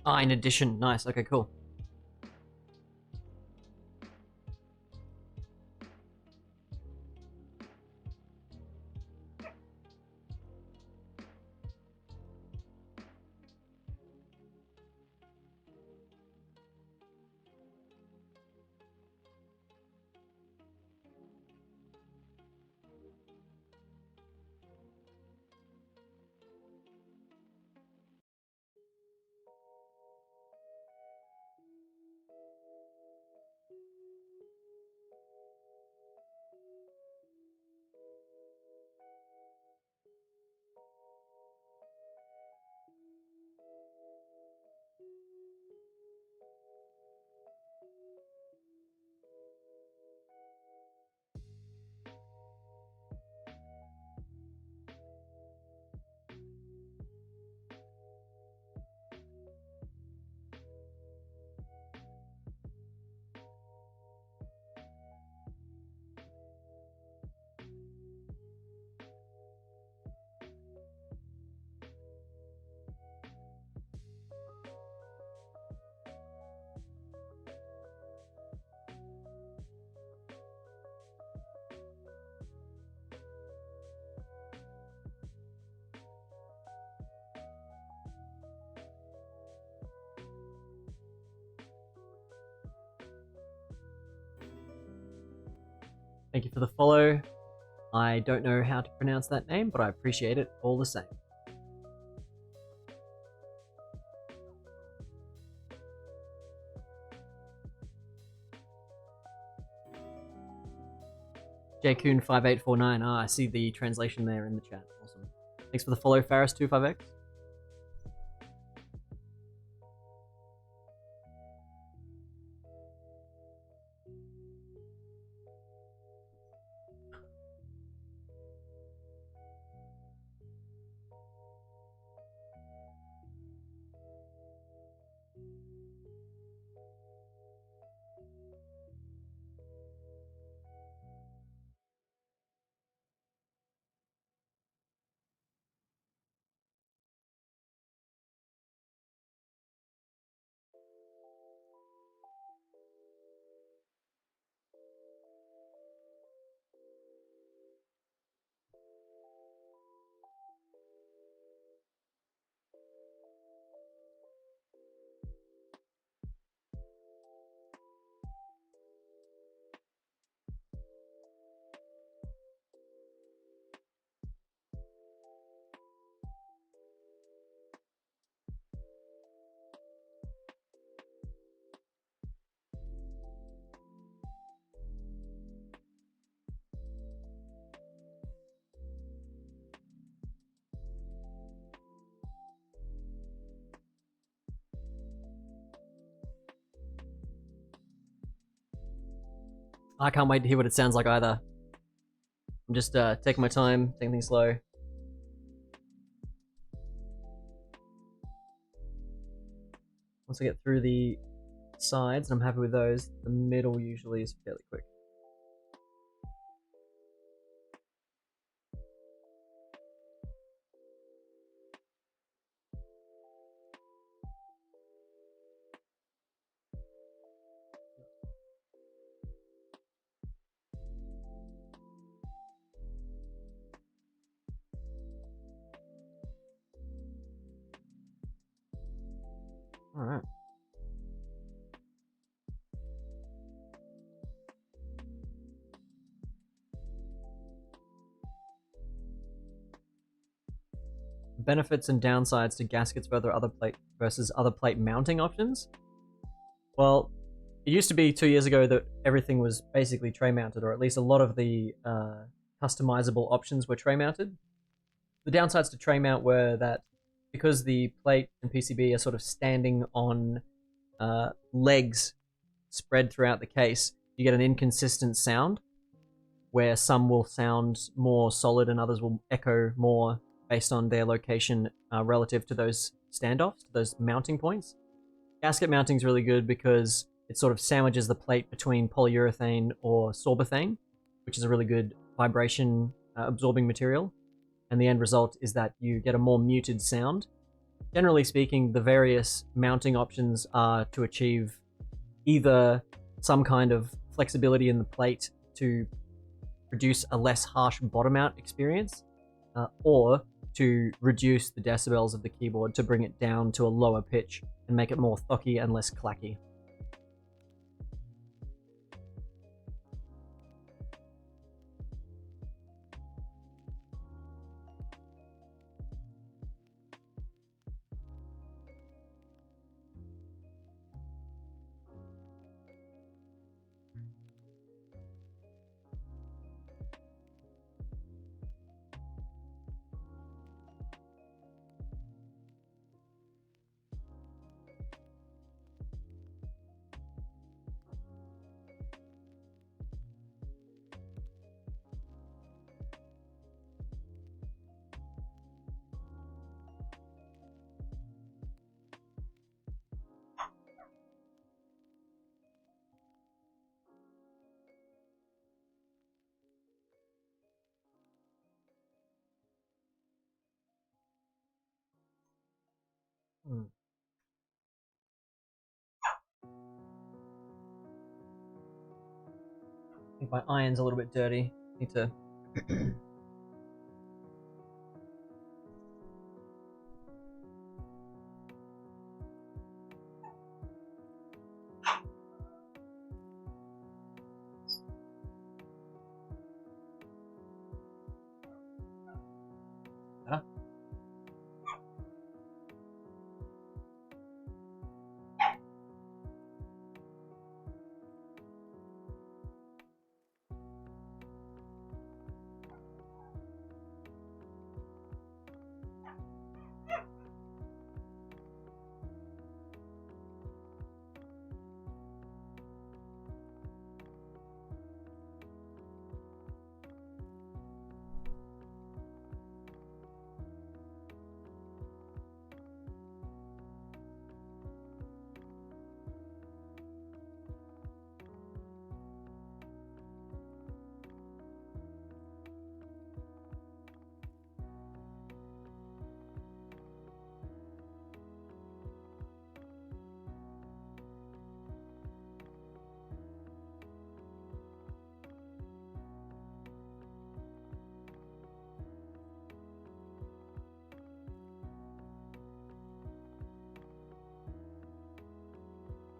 Ah, in addition. Nice. Okay, cool. Thank you for the follow. I don't know how to pronounce that name, but I appreciate it all the same. jcoon5849. Ah, I see the translation there in the chat. Awesome. Thanks for the follow, Faris25x. I can't wait to hear what it sounds like either. I'm just taking my time, taking things slow. Once I get through the sides, and I'm happy with those, the middle usually is fairly quick. Alright. benefits and downsides to gaskets versus other plate mounting options. Well, it used to be 2 years ago that everything was basically tray mounted, or at least a lot of the customizable options were tray mounted. The downsides to tray mount were that because the plate and PCB are sort of standing on legs spread throughout the case, you get an inconsistent sound where some will sound more solid and others will echo more based on their location relative to those standoffs, to those mounting points. Gasket mounting is really good because it sort of sandwiches the plate between polyurethane or sorbothane, which is a really good vibration absorbing material. And the end result is that you get a more muted sound. Generally speaking, the various mounting options are to achieve either some kind of flexibility in the plate to produce a less harsh bottom out experience, or to reduce the decibels of the keyboard to bring it down to a lower pitch and make it more thocky and less clacky. I think my iron's a little bit dirty. Need to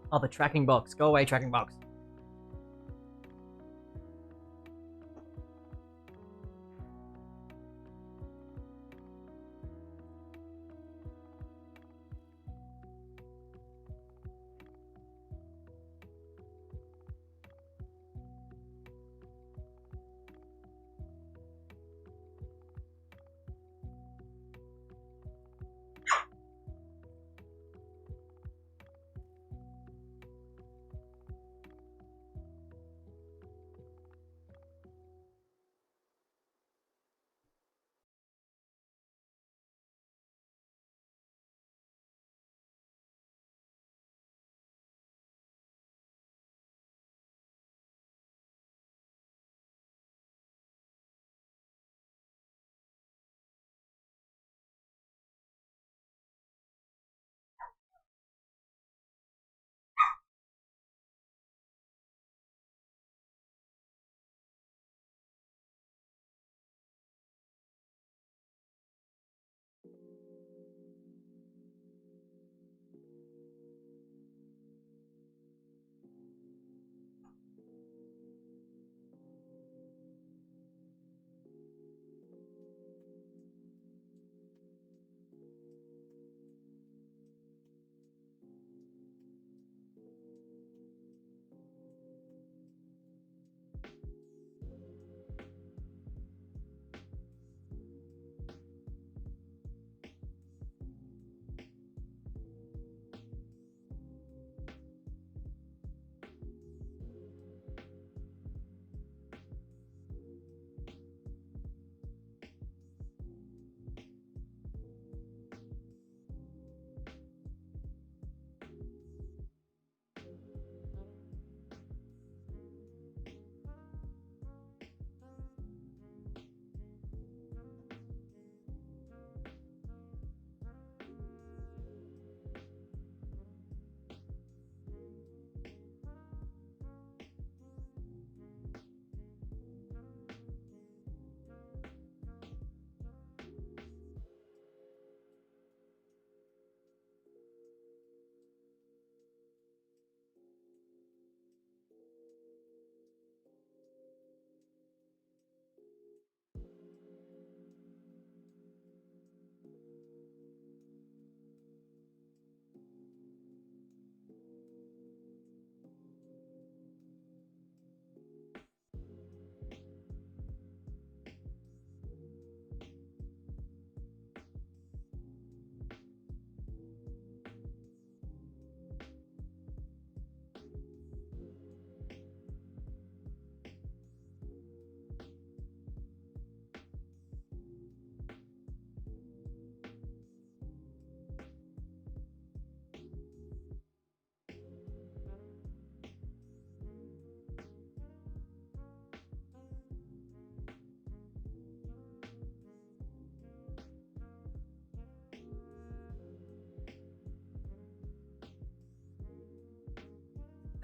Oh, the tracking box. Go away, tracking box.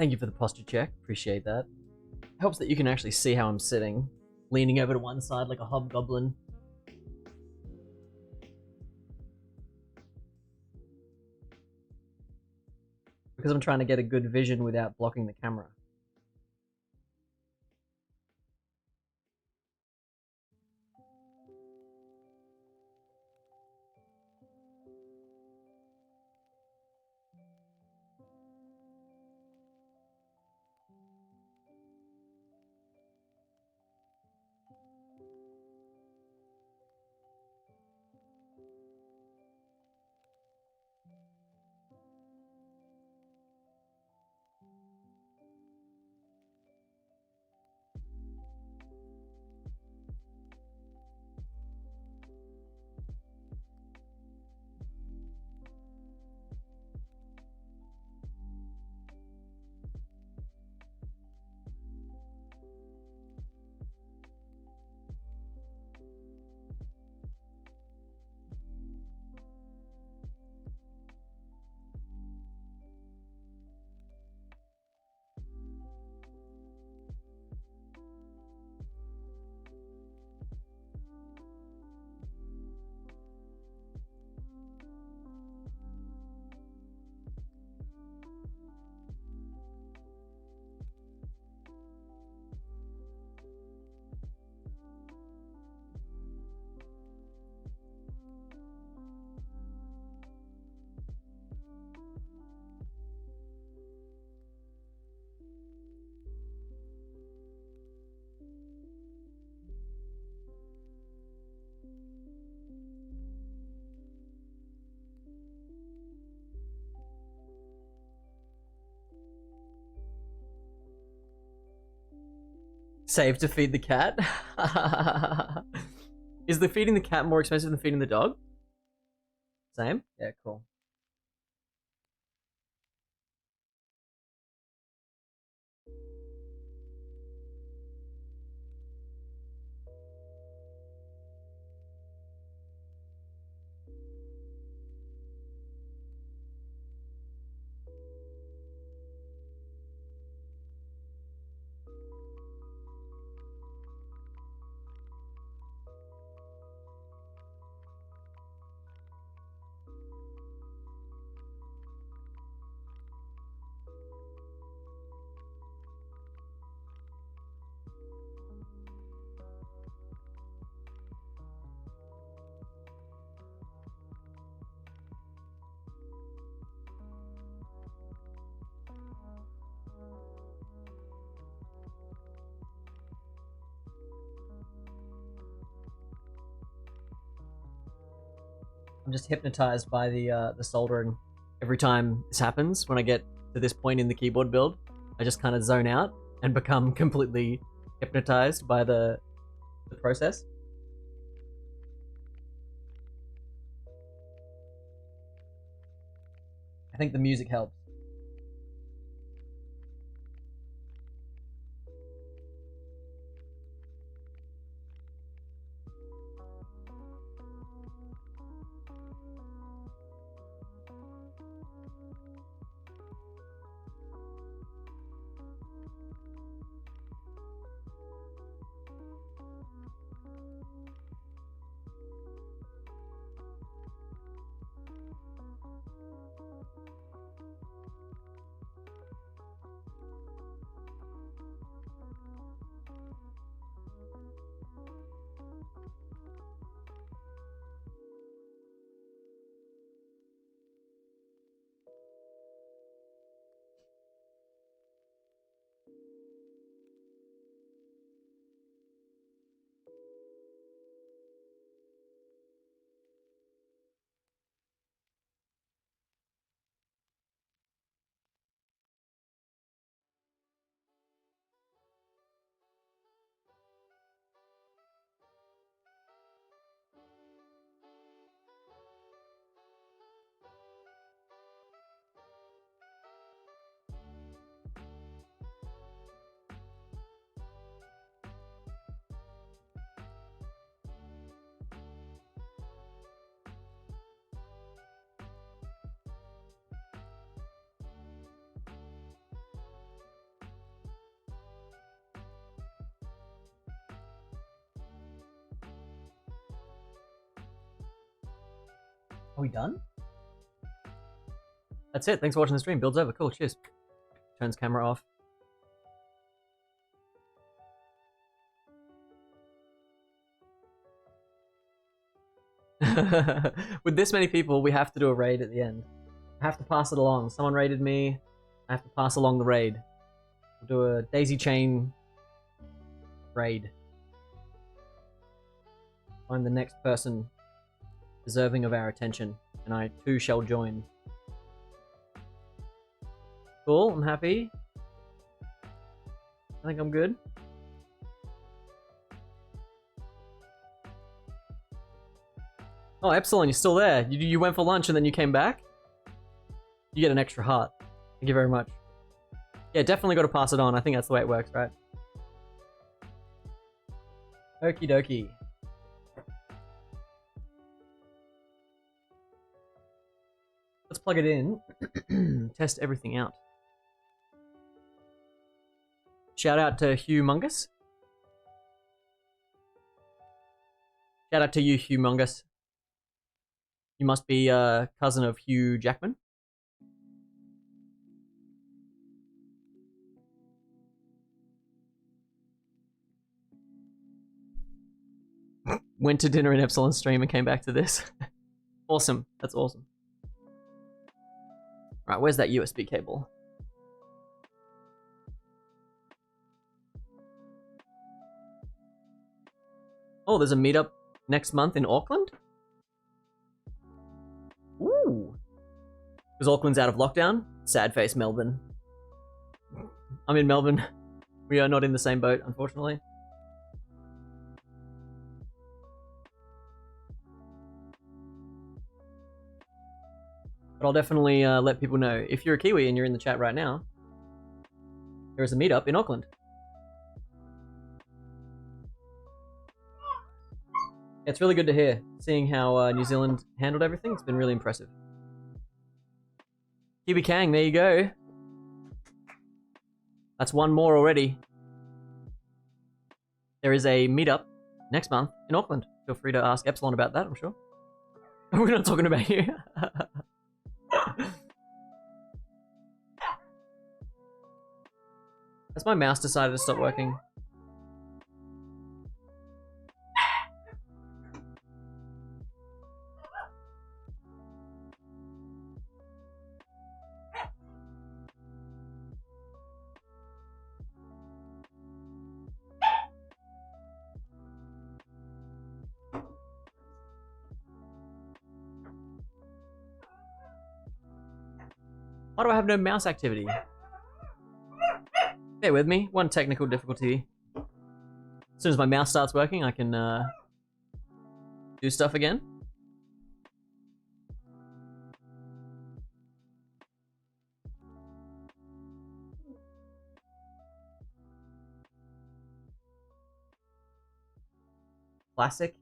Thank you for the posture check. Appreciate that. Helps that you can actually see how I'm sitting, leaning over to one side like a hobgoblin. Because I'm trying to get a good vision without blocking the camera. Save to feed the cat? Is the feeding the cat more expensive than feeding the dog? Same? Yeah, cool. I'm just hypnotized by the soldering. Every time this happens, when I get to this point in the keyboard build, I just kind of zone out and become completely hypnotized by the process. I think the music helps. Are we done? That's it. Thanks for watching the stream. Build's over. Cool. Cheers. Turns camera off. With this many people, we have to do a raid at the end. I have to pass it along. Someone raided me. I have to pass along the raid. We'll do a daisy chain raid. I'm the next person deserving of our attention, and I too shall join. Cool, I'm happy. I think I'm good. Oh, Epsilon, you're still there. You went for lunch and then you came back? You get an extra heart. Thank you very much. Yeah, definitely got to pass it on. I think that's the way it works, right? Okie dokie. Let's plug it in. Test everything out. Shout out to Humongous. Shout out to you, Humongous. You must be a cousin of Hugh Jackman. Went to dinner in Epsilon stream and came back to this. Awesome. That's awesome. Right, where's that USB cable? Oh, there's a meetup next month in Auckland? Ooh. Because Auckland's out of lockdown? Sad face Melbourne. I'm in Melbourne. We are not in the same boat, unfortunately. But I'll definitely let people know. If you're a Kiwi and you're in the chat right now, there is a meetup in Auckland. It's really good to hear, seeing how New Zealand handled everything. It's been really impressive. Kiwi Kang, there you go. That's one more already. There is a meetup next month in Auckland. Feel free to ask Epsilon about that, I'm sure. We're not talking about you. Has my mouse decided to stop working? Why do I have no mouse activity? Bear with me. One technical difficulty. As soon as my mouse starts working, I can do stuff again. Classic.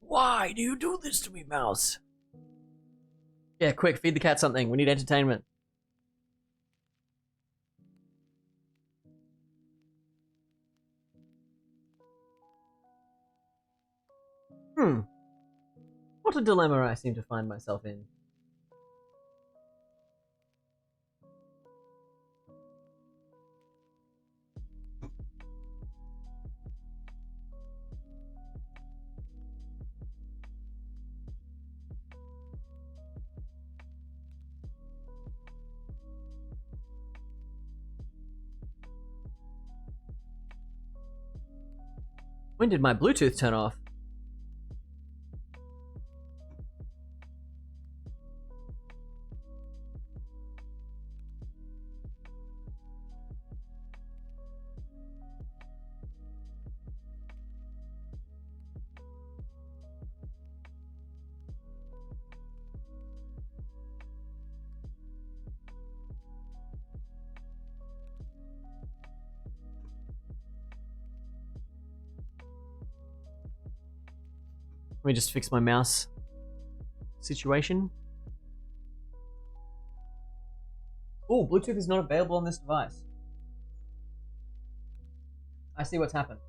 Why do you do this to me, mouse? Yeah, quick, feed the cat something. We need entertainment. What a dilemma I seem to find myself in. When did my Bluetooth turn off? Let me just fix my mouse situation. Oh, Bluetooth is not available on this device. I see what's happened.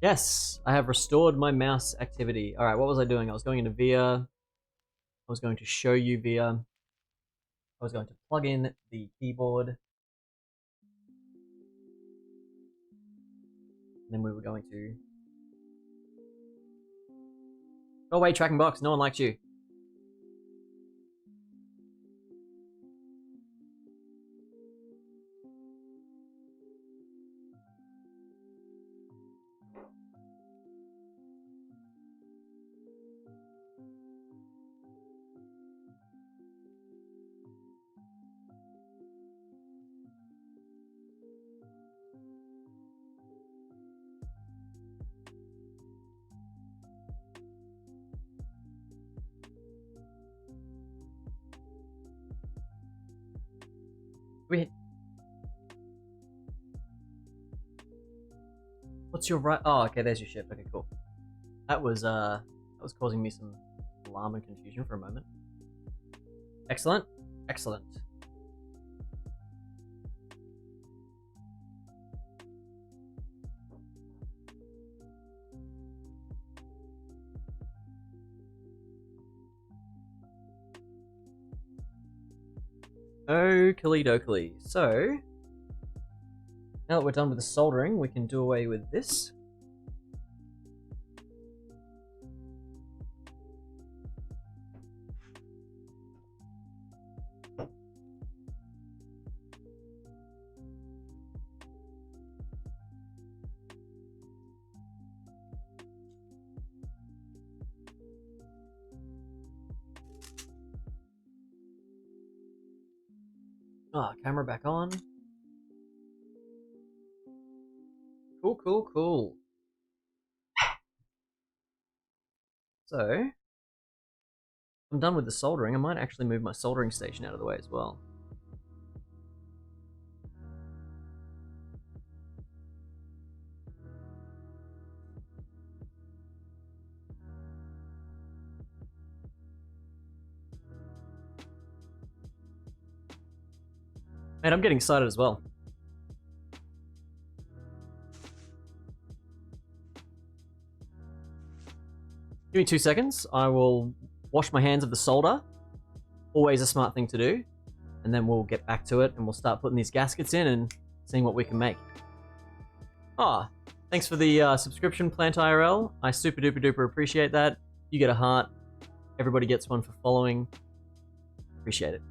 Yes, I have restored my mouse activity. All right, what was I doing? I was going into VIA. I was going to show you VIA. I was going to plug in the keyboard. And then we were going to... Go away, tracking box. No one likes you. Wait. What's your right? Oh, okay. There's your ship. Okay, cool. That was causing me some alarm and confusion for a moment. Excellent, excellent. Oakley dokley. So, now that we're done with the soldering, we can do away with this. Ah, camera back on. Cool, cool, cool. So, I'm done with the soldering. I might actually move my soldering station out of the way as well. And I'm getting excited as well. Give me 2 seconds. I will wash my hands of the solder. Always a smart thing to do. And then we'll get back to it and we'll start putting these gaskets in and seeing what we can make. Ah, thanks for the subscription, Plant IRL. I super duper duper appreciate that. You get a heart. Everybody gets one for following. Appreciate it.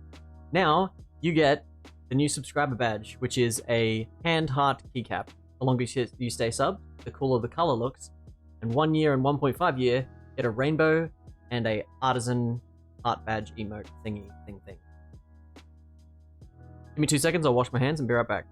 Now, you get the new subscriber badge, which is a hand heart keycap. The longer you stay sub, the cooler the color looks. And 1 year and 1.5 year, get a rainbow and a artisan heart badge emote thingy thing. Give me 2 seconds, I'll wash my hands and be right back.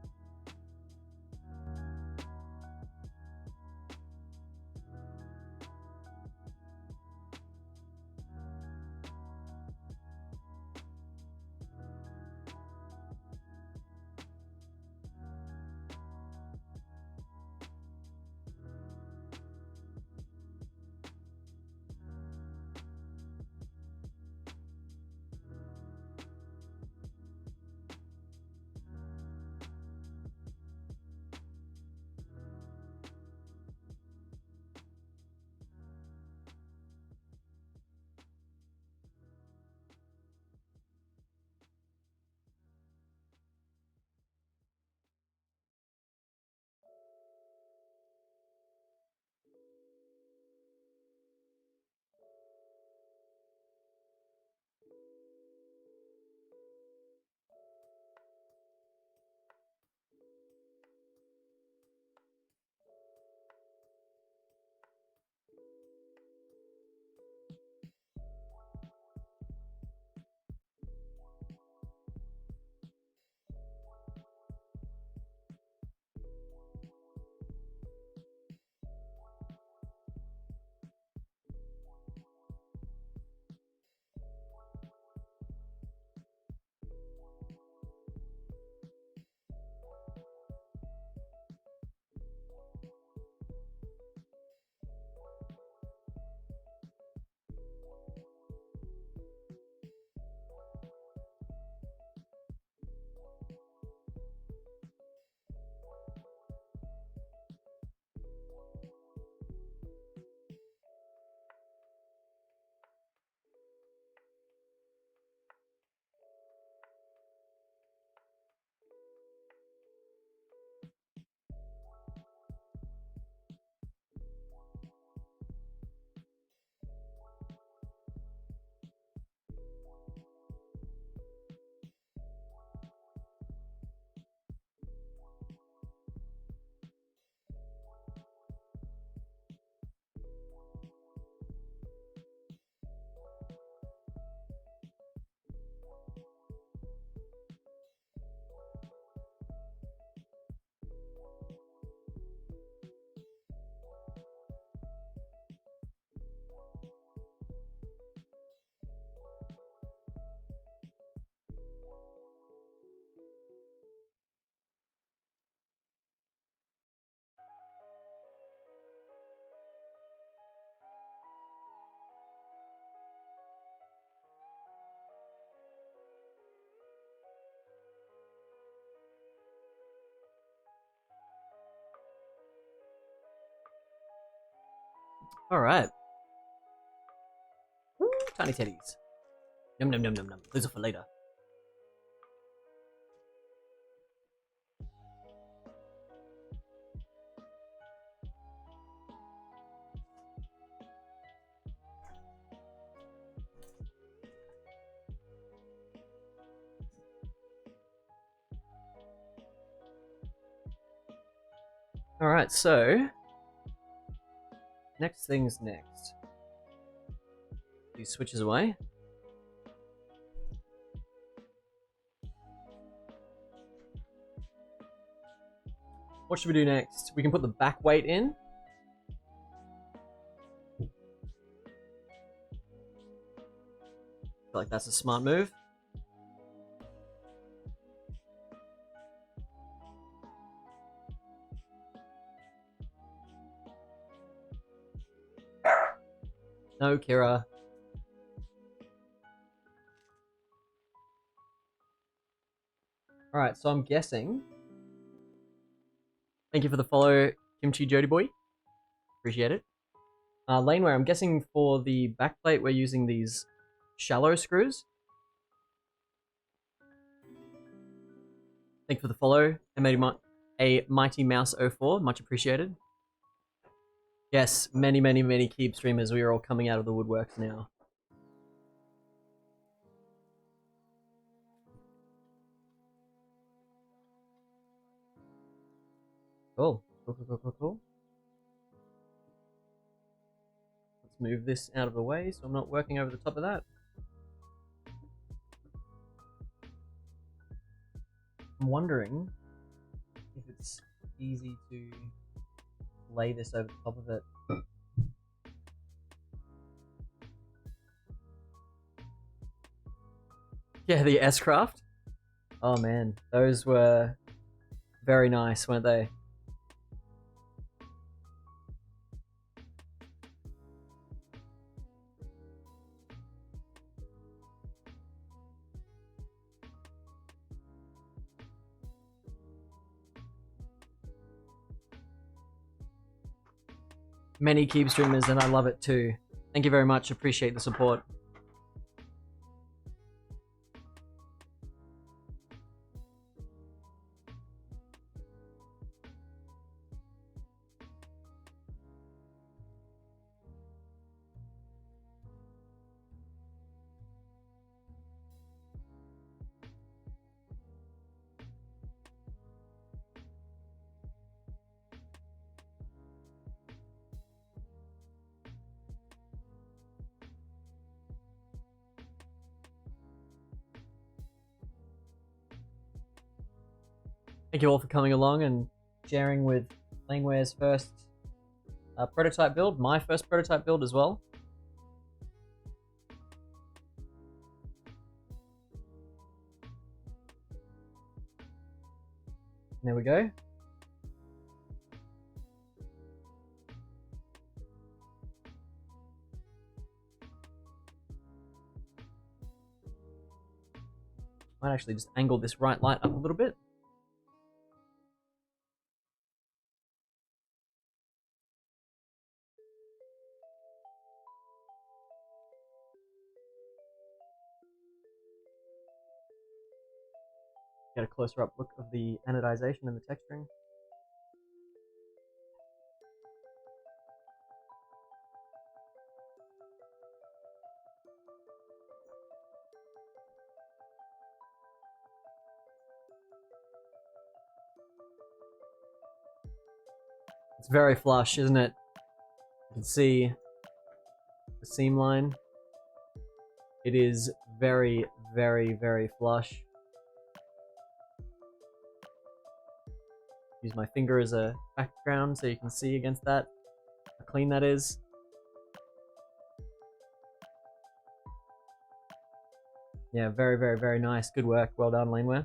All right. Ooh, tiny teddies. Num num num num num. Those are for later. All right, so next thing's next. These switches away. What should we do next? We can put the back weight in. I feel like that's a smart move. No, Kira. Alright, so I'm guessing. Thank you for the follow, Kimchi Jody Boy. Appreciate it. Laneware, I'm guessing for the backplate we're using these shallow screws. Thank you for the follow. A Mighty Mouse 04, much appreciated. Yes, many Keep streamers, we are all coming out of the woodworks now. Cool. Cool. Let's move this out of the way so I'm not working over the top of that. I'm wondering if it's easy to lay this over the top of it. Yeah, the S-Craft. Oh man, those were very nice, weren't they? Many Keep streamers, and I love it too. Thank you very much. Appreciate the support. Thank you all for coming along and sharing with Laneware's first prototype build, my first prototype build as well. There we go. Might actually just angle this right light up a little bit. Get a closer up look of the anodization and the texturing. It's very flush, isn't it? You can see the seam line. It is very flush. Use my finger as a background so you can see against that how clean that is. Yeah, very nice. Good work. Well done, Laneware.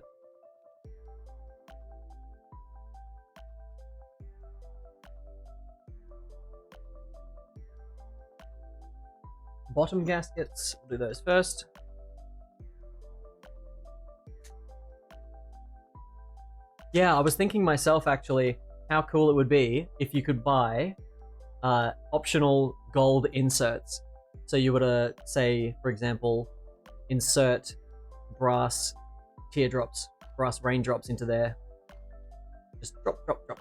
Bottom gaskets, we'll do those first. Yeah, I was thinking myself actually how cool it would be if you could buy optional gold inserts. So you would say, for example, insert brass teardrops, brass raindrops into there. Just drop, drop, drop.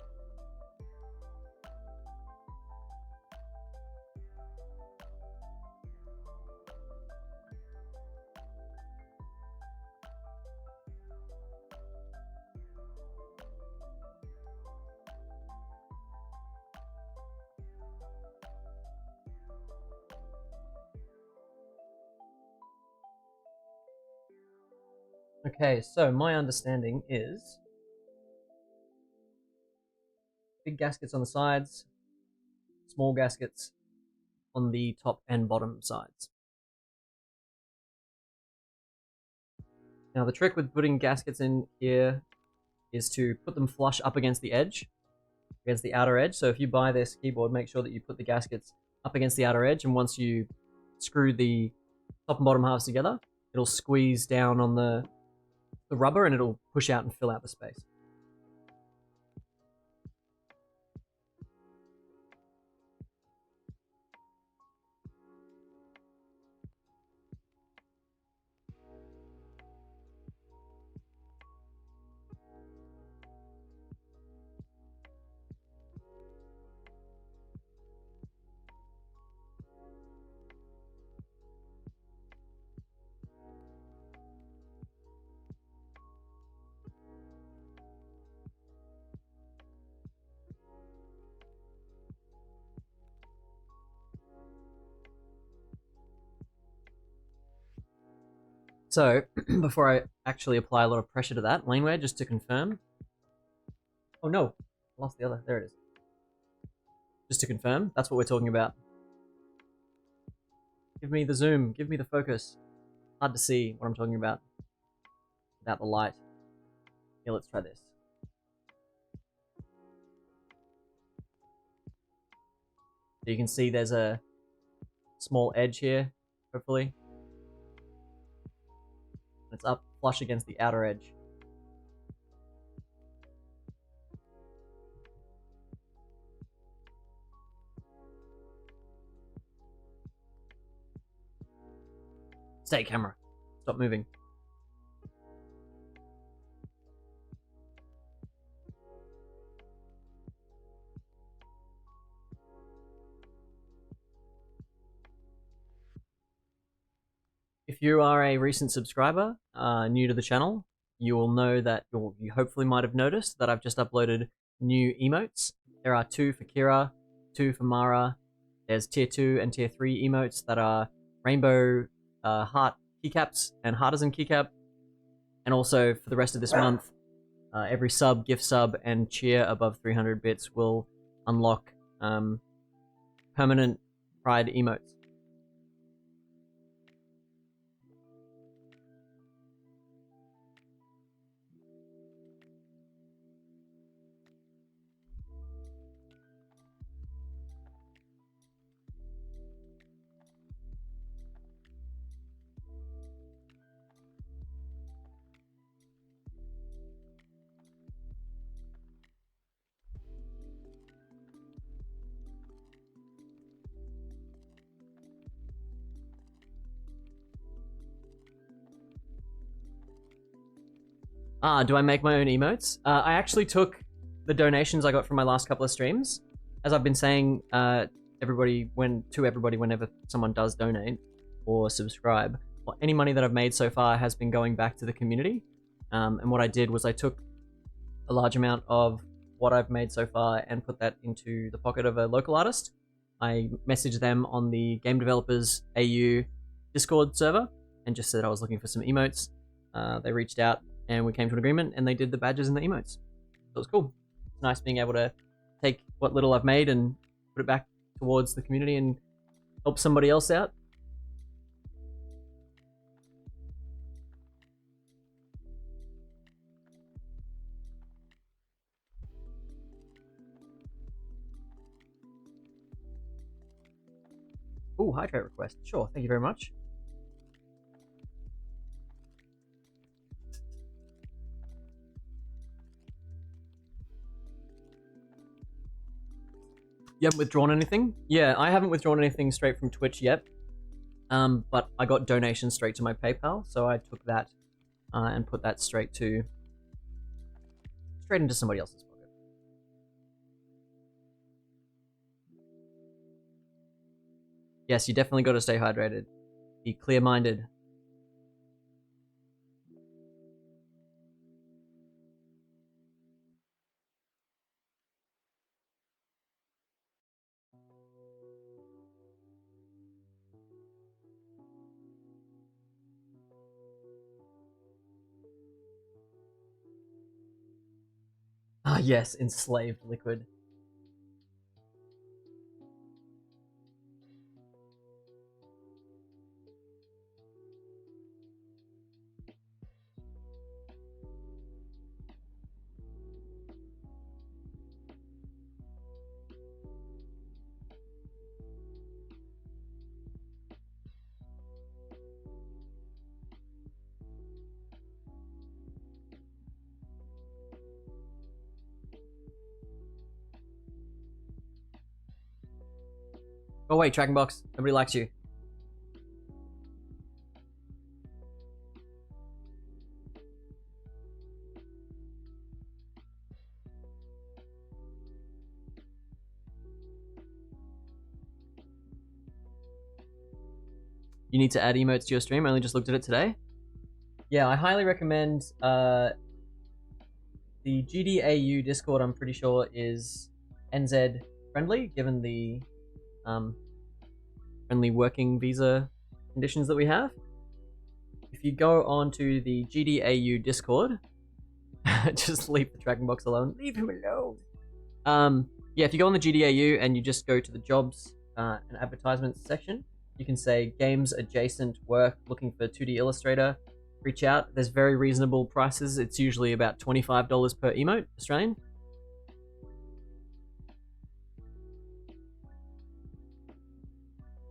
Okay, so my understanding is big gaskets on the sides, small gaskets on the top and bottom sides. Now the trick with putting gaskets in here is to put them flush up against the edge, against the outer edge. So if you buy this keyboard, make sure that you put the gaskets up against the outer edge, and once you screw the top and bottom halves together, it'll squeeze down on the rubber and it'll push out and fill out the space. So before I actually apply a lot of pressure to that, Laneware, just to confirm. Oh no, I lost the other, there it is. Just to confirm, that's what we're talking about. Give me the zoom, give me the focus. Hard to see what I'm talking about without the light. Here, let's try this. So you can see there's a small edge here, hopefully. It's up flush against the outer edge. Stay, camera. Stop moving. If you are a recent subscriber, new to the channel, you will know that, or you hopefully might have noticed that I've just uploaded new emotes. There are 2 for Kira, 2 for Mara. There's tier 2 and tier 3 emotes that are rainbow heart keycaps and heartisan keycap. And also for the rest of this month, every sub, gift sub, and cheer above 300 bits will unlock permanent pride emotes. Do I make my own emotes? I actually took the donations I got from my last couple of streams. As I've been saying, everybody whenever someone does donate or subscribe, well, any money that I've made so far has been going back to the community. And what I did was I took a large amount of what I've made so far and put that into the pocket of a local artist. I messaged them on the Game Developers AU Discord server and just said I was looking for some emotes. They reached out and we came to an agreement and they did the badges and the emotes. So it was cool. It's nice being able to take what little I've made and put it back towards the community and help somebody else out. Ooh, hydrate request. Sure, thank you very much. You haven't withdrawn anything? Yeah, I haven't withdrawn anything straight from Twitch yet. But I got donations straight to my PayPal, so I took that and put that straight into somebody else's pocket. Yes, you definitely got to stay hydrated. Be clear-minded. Ah, yes, enslaved liquid. Oh wait, tracking box. Nobody likes you. You need to add emotes to your stream. I only just looked at it today. Yeah, I highly recommend the GDAU Discord. I'm pretty sure is NZ friendly, given the friendly working visa conditions that we have. If you go onto the GDAU Discord, just leave the tracking box alone. Leave him alone. Yeah, if you go on the GDAU and you just go to the jobs and advertisements section, you can say games adjacent work looking for 2D Illustrator. Reach out. There's very reasonable prices. It's usually about $25 per emote, Australian.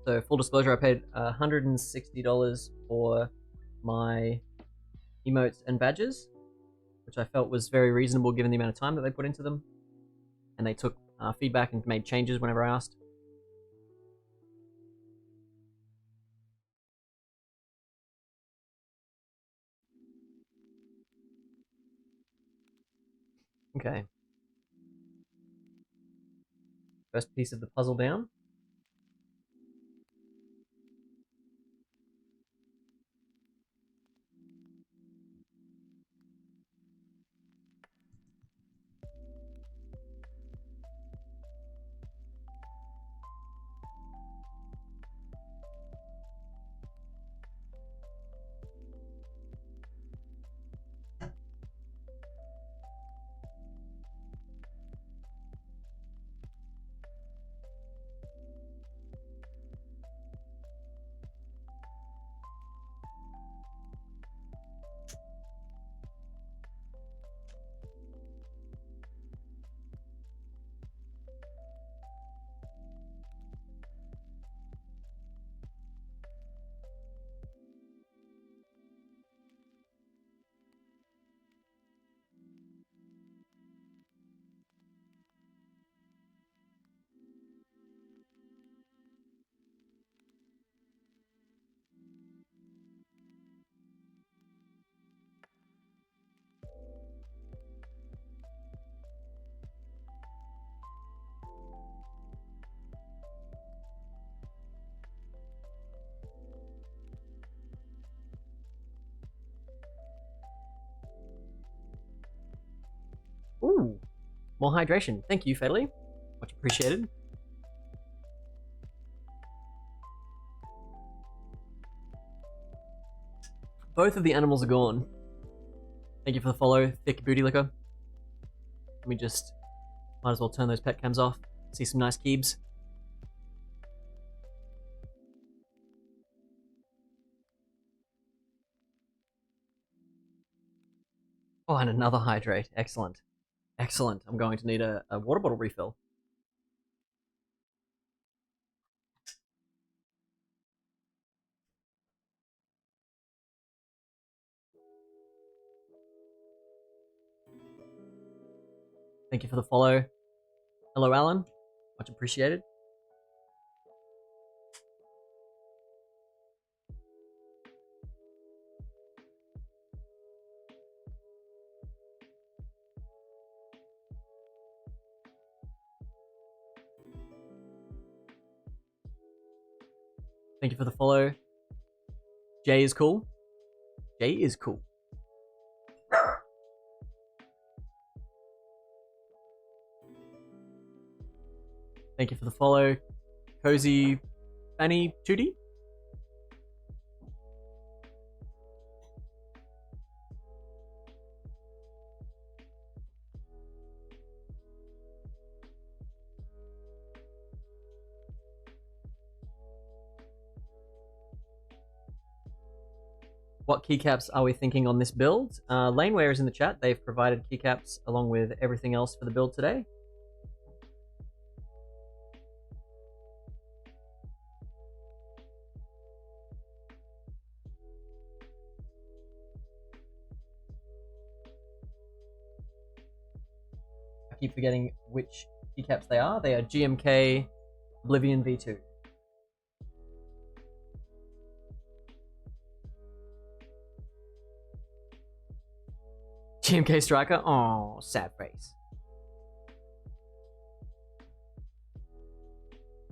So full disclosure, I paid $160 for my emotes and badges, which I felt was very reasonable given the amount of time that they put into them. And they took feedback and made changes whenever I asked. Okay. First piece of the puzzle down. Ooh, more hydration. Thank you, Fedley. Much appreciated. Both of the animals are gone. Thank you for the follow, Thick Booty Liquor. Let me just, might as well turn those pet cams off. See some nice keebs. Oh, and another hydrate. Excellent. Excellent. I'm going to need a water bottle refill. Thank you for the follow. Hello, Alan. Much appreciated. Thank you for the follow. Jay is cool. Jay is cool. Thank you for the follow. Cozy Fanny Tootie. What keycaps are we thinking on this build? Laneware is in the chat. They've provided keycaps along with everything else for the build today. I keep forgetting which keycaps they are. They are GMK Oblivion V2. GMK Striker? Oh, sad face.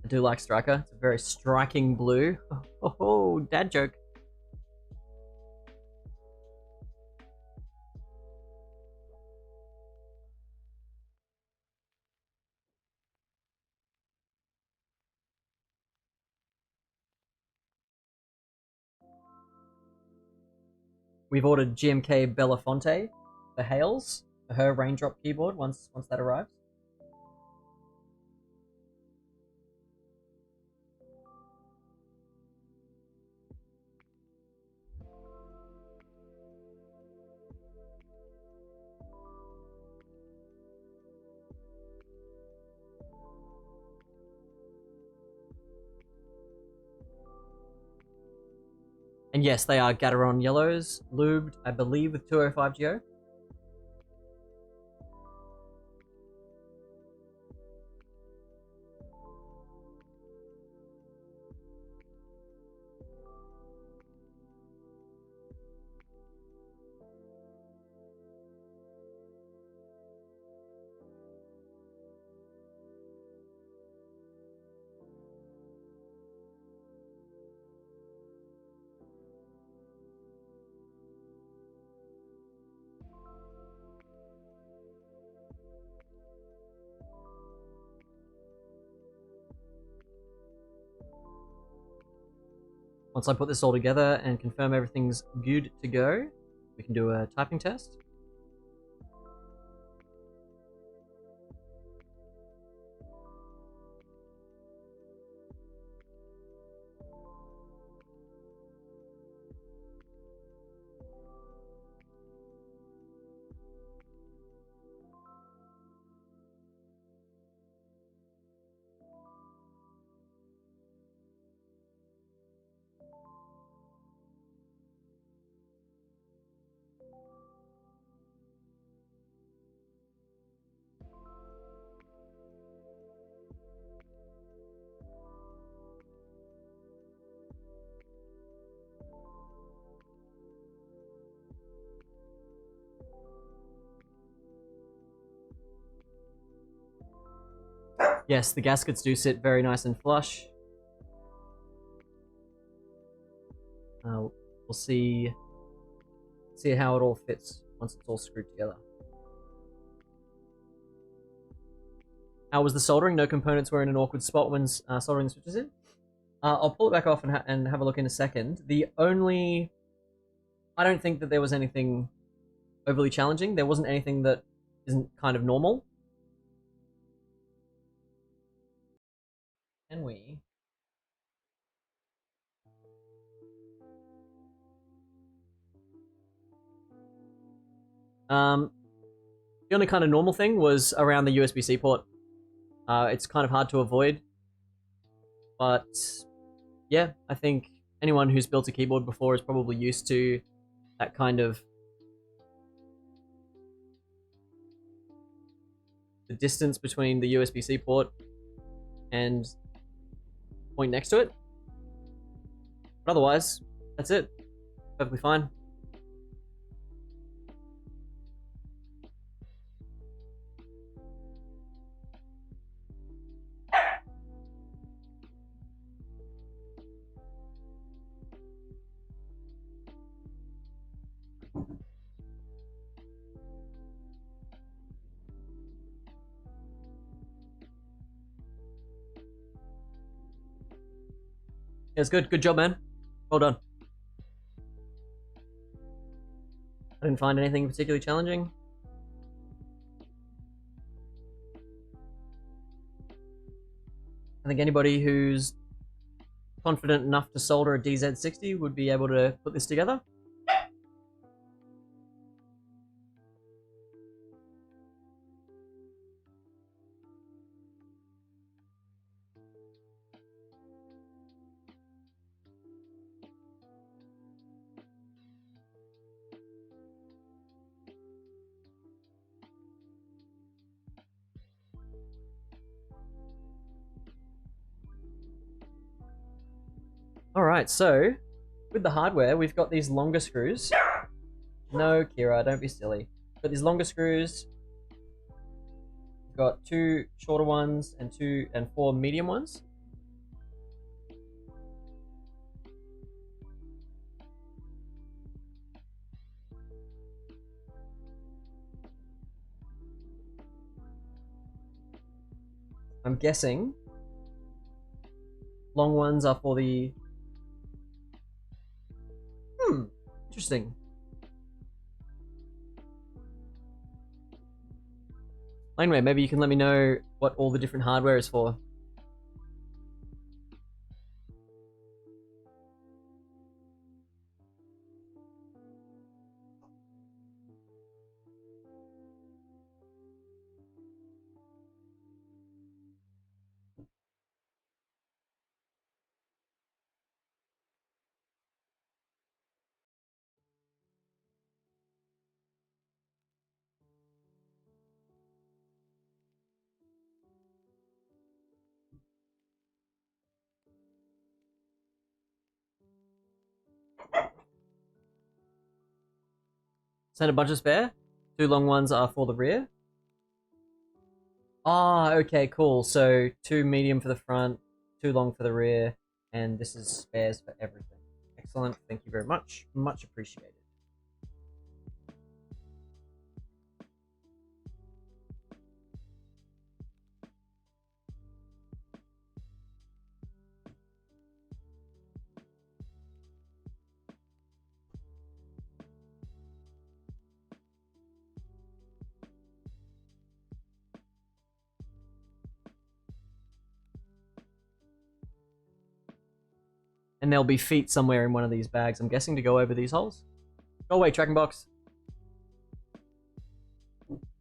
I do like Striker. It's a very striking blue. Oh, dad joke. We've ordered GMK Belafonte for Hales, for her Raindrop keyboard once that arrives. And yes, they are Gateron yellows, lubed, I believe, with 205 GO. Once I put this all together and confirm everything's good to go, we can do a typing test. Yes, the gaskets do sit very nice and flush. We'll see how it all fits once it's all screwed together. How was the soldering? No components were in an awkward spot when soldering the switches in. I'll pull it back off and have a look in a second. I don't think that there was anything overly challenging. There wasn't anything that isn't kind of normal. Can we? The only kind of normal thing was around the USB-C port. It's kind of hard to avoid, but yeah, I think anyone who's built a keyboard before is probably used to that kind of the distance between the USB-C port and point next to it. But otherwise, that's it. Perfectly fine. Yeah, it's good. Good job, man. Well done. I didn't find anything particularly challenging. I think anybody who's confident enough to solder a DZ60 would be able to put this together. Alright, so with the hardware, we've got these longer screws. No, Kira, don't be silly. We've got these longer screws. We've got 2 shorter ones and 4 medium ones. I'm guessing long ones are for the... interesting. Laneware, maybe you can let me know what all the different hardware is for. Send a bunch of spare. 2 long ones are for the rear. Ah, okay, cool. So 2 medium for the front, 2 long for the rear, and this is spares for everything. Excellent. Thank you very much. Much appreciated. And there'll be feet somewhere in one of these bags, I'm guessing, to go over these holes. Go away, tracking box.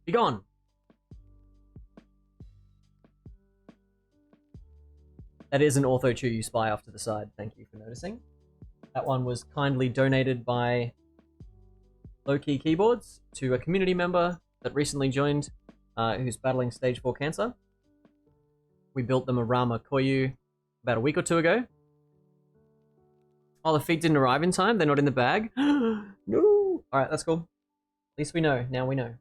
Be gone. That is an Ortho Chew you spy off to the side. Thank you for noticing. That one was kindly donated by Low Key Keyboards to a community member that recently joined, who's battling stage 4 cancer. We built them a Rama Koyu about a week or 2 ago. Oh, the feet didn't arrive in time? They're not in the bag? No! Alright, that's cool. At least we know. Now we know.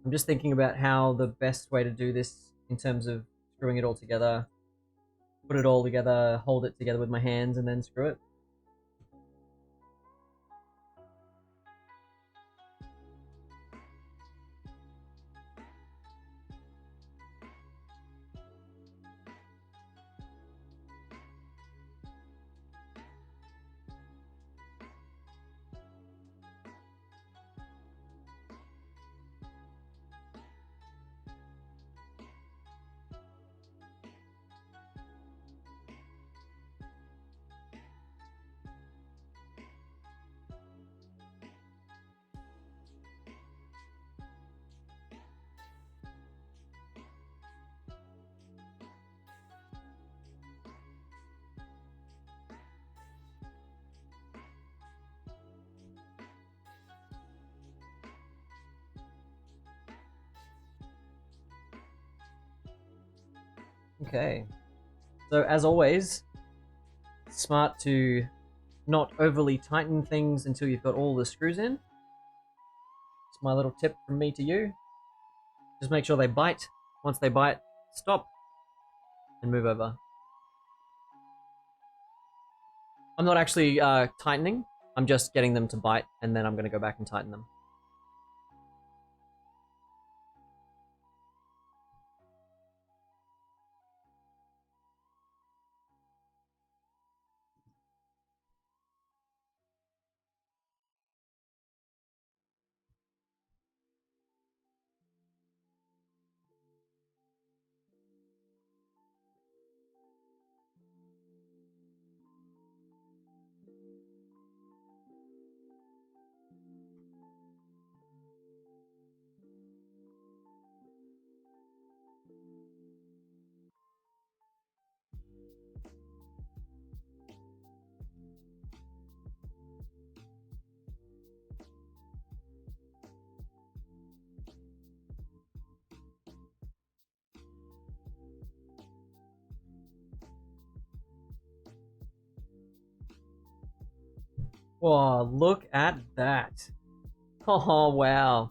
I'm just thinking about how the best way to do this in terms of screwing it all together. Put it all together, hold it together with my hands, and then screw it. Okay. So as always, smart to not overly tighten things until you've got all the screws in. It's my little tip from me to you. Just make sure they bite. Once they bite, stop and move over. I'm not actually tightening. I'm just getting them to bite, and then I'm going to go back and tighten them. Whoa, look at that. Oh, wow.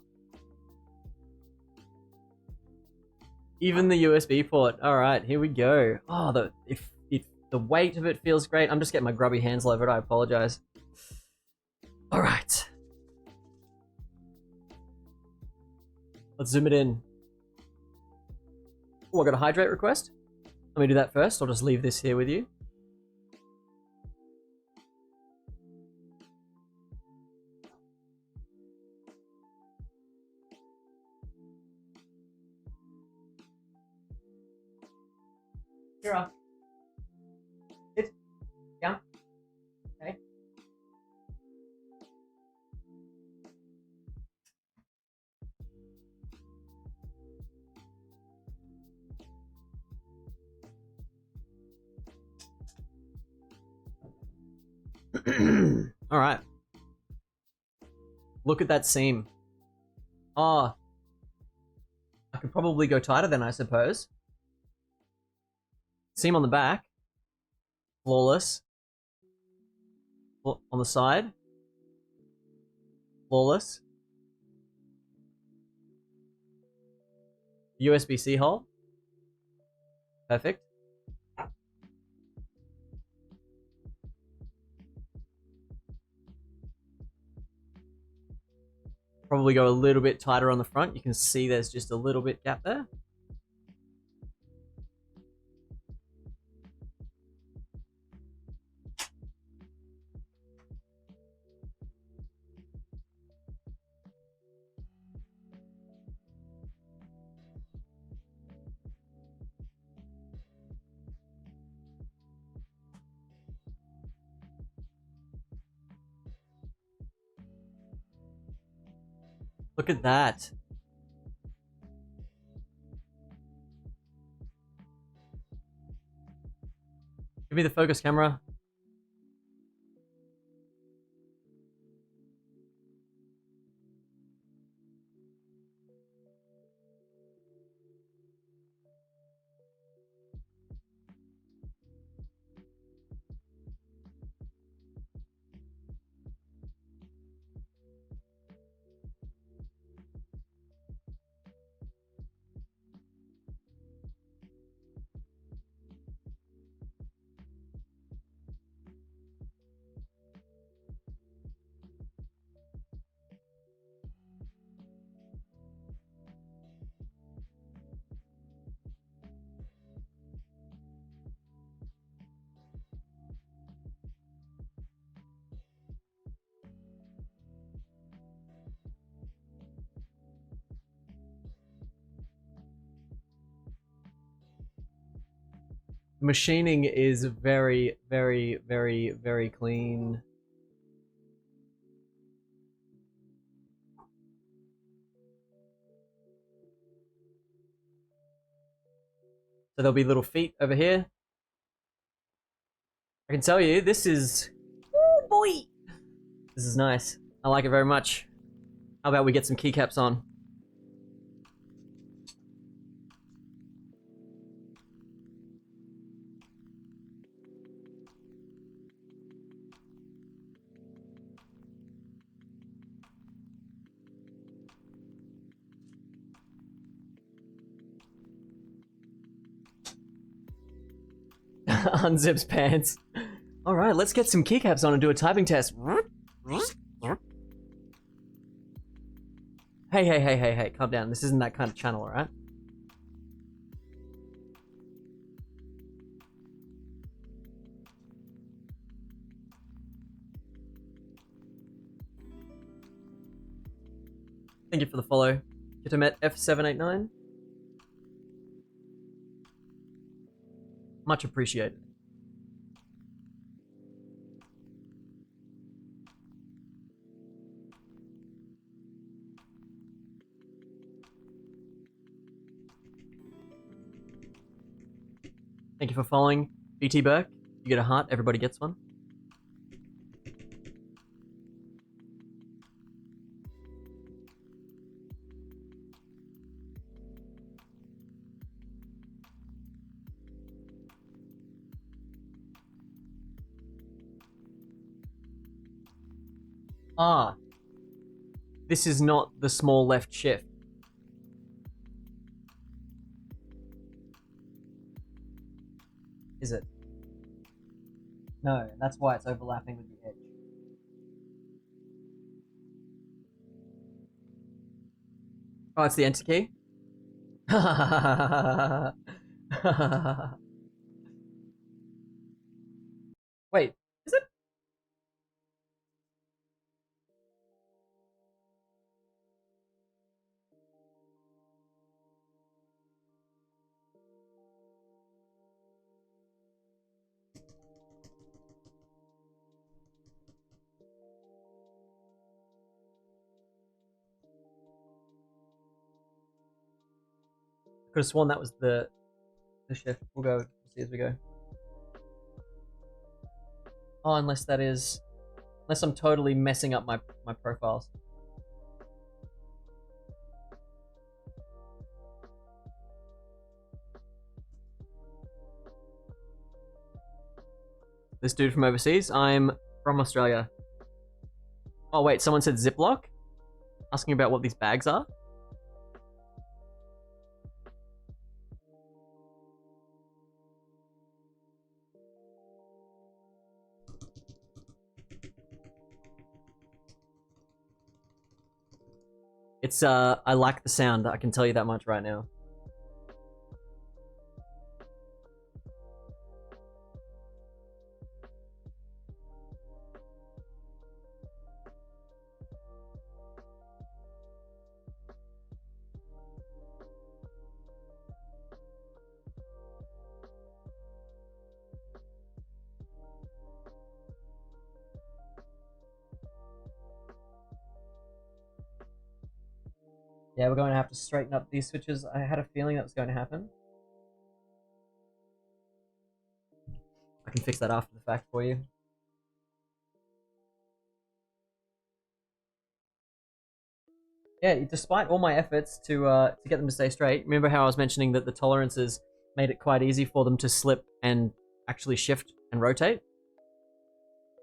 Even the USB port. All right, here we go. Oh, if the weight of it feels great. I'm just getting my grubby hands all over it. I apologize. All right. Let's zoom it in. Oh, I got a hydrate request. Let me do that first. I'll just leave this here with you. You're off. Sit. Down. Okay. All right. Look at that seam. Ah, I could probably go tighter then, I suppose. Seam on the back. Flawless. On the side. Flawless. USB-C hole. Perfect. Probably go a little bit tighter on the front. You can see there's just a little bit gap there. Look at that. Give me the focus camera. Machining is very, very, very, very clean. So there'll be little feet over here. I can tell you, this is... Oh boy! This is nice. I like it very much. How about we get some keycaps on? Unzips pants. Alright, let's get some keycaps on and do a typing test. Hey, calm down. This isn't that kind of channel, alright? Thank you for the follow. Kitamet F789. Much appreciated. Thank you for following. BT Burke, you get a heart, everybody gets one. Ah, this is not the small left shift. Is it? No, that's why it's overlapping with the edge. Oh, it's the enter key? Wait, is it? Could have sworn that was the shift. We'll see as we go. Oh, unless I'm totally messing up my profiles. This dude from overseas? I'm from Australia. Oh wait, someone said Ziploc? Asking about what these bags are? It's, I like the sound, I can tell you that much right now. Yeah, we're going to have to straighten up these switches. I had a feeling that was going to happen. I can fix that after the fact for you. Yeah, despite all my efforts to get them to stay straight, remember how I was mentioning that the tolerances made it quite easy for them to slip and actually shift and rotate?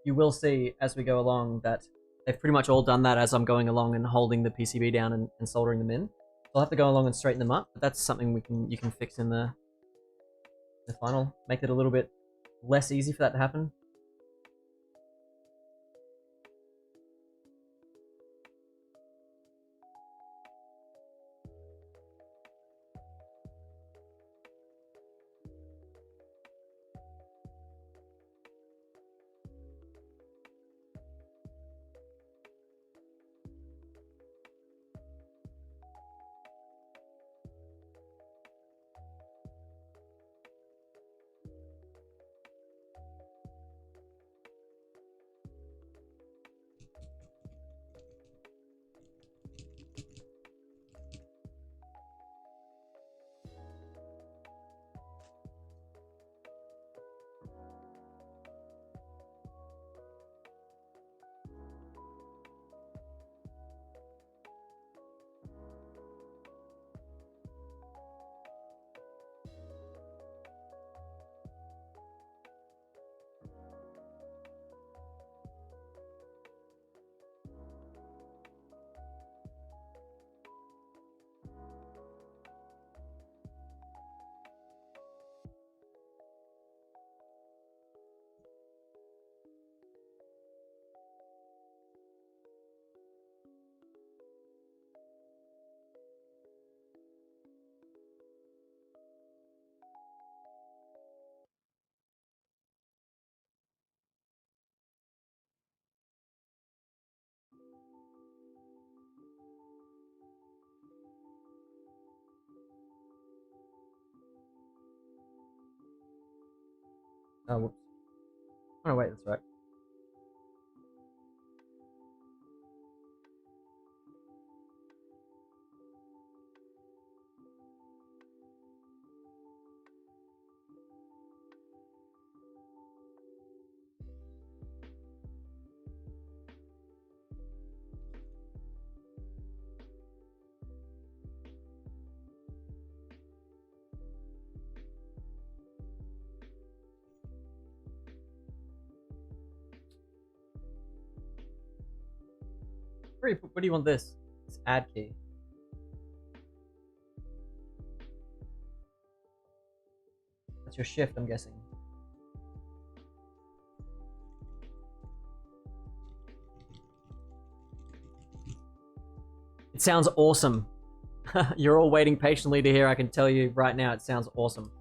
You will see as we go along that they've pretty much all done that as I'm going along and holding the PCB down and soldering them in. So I'll have to go along and straighten them up, but that's something you can fix in the final. Make it a little bit less easy for that to happen. Oh, whoops. Oh, wait, that's right. Where do you want this? This add key. That's your shift, I'm guessing. It sounds awesome. You're all waiting patiently to hear. I can tell you right now, it sounds awesome.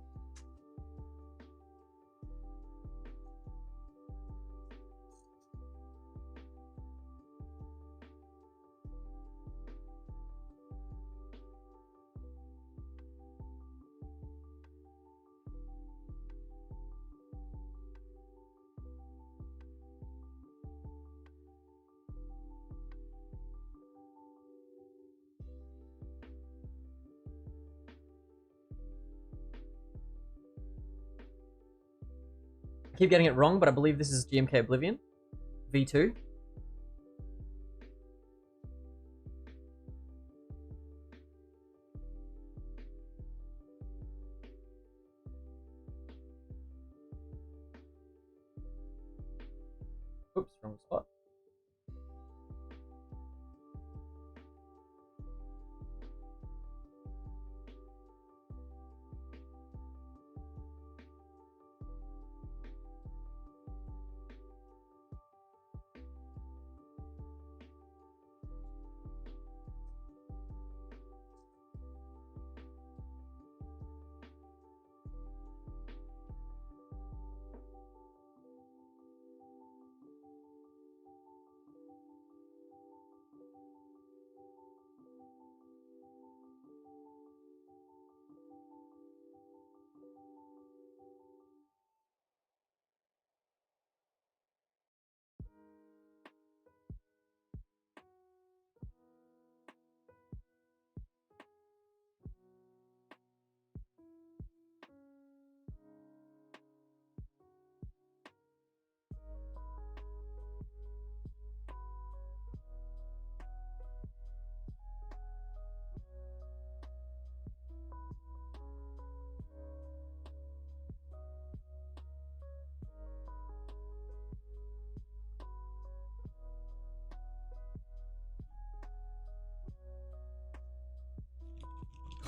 I keep getting it wrong, but I believe this is GMK Oblivion V2. Oops, wrong spot.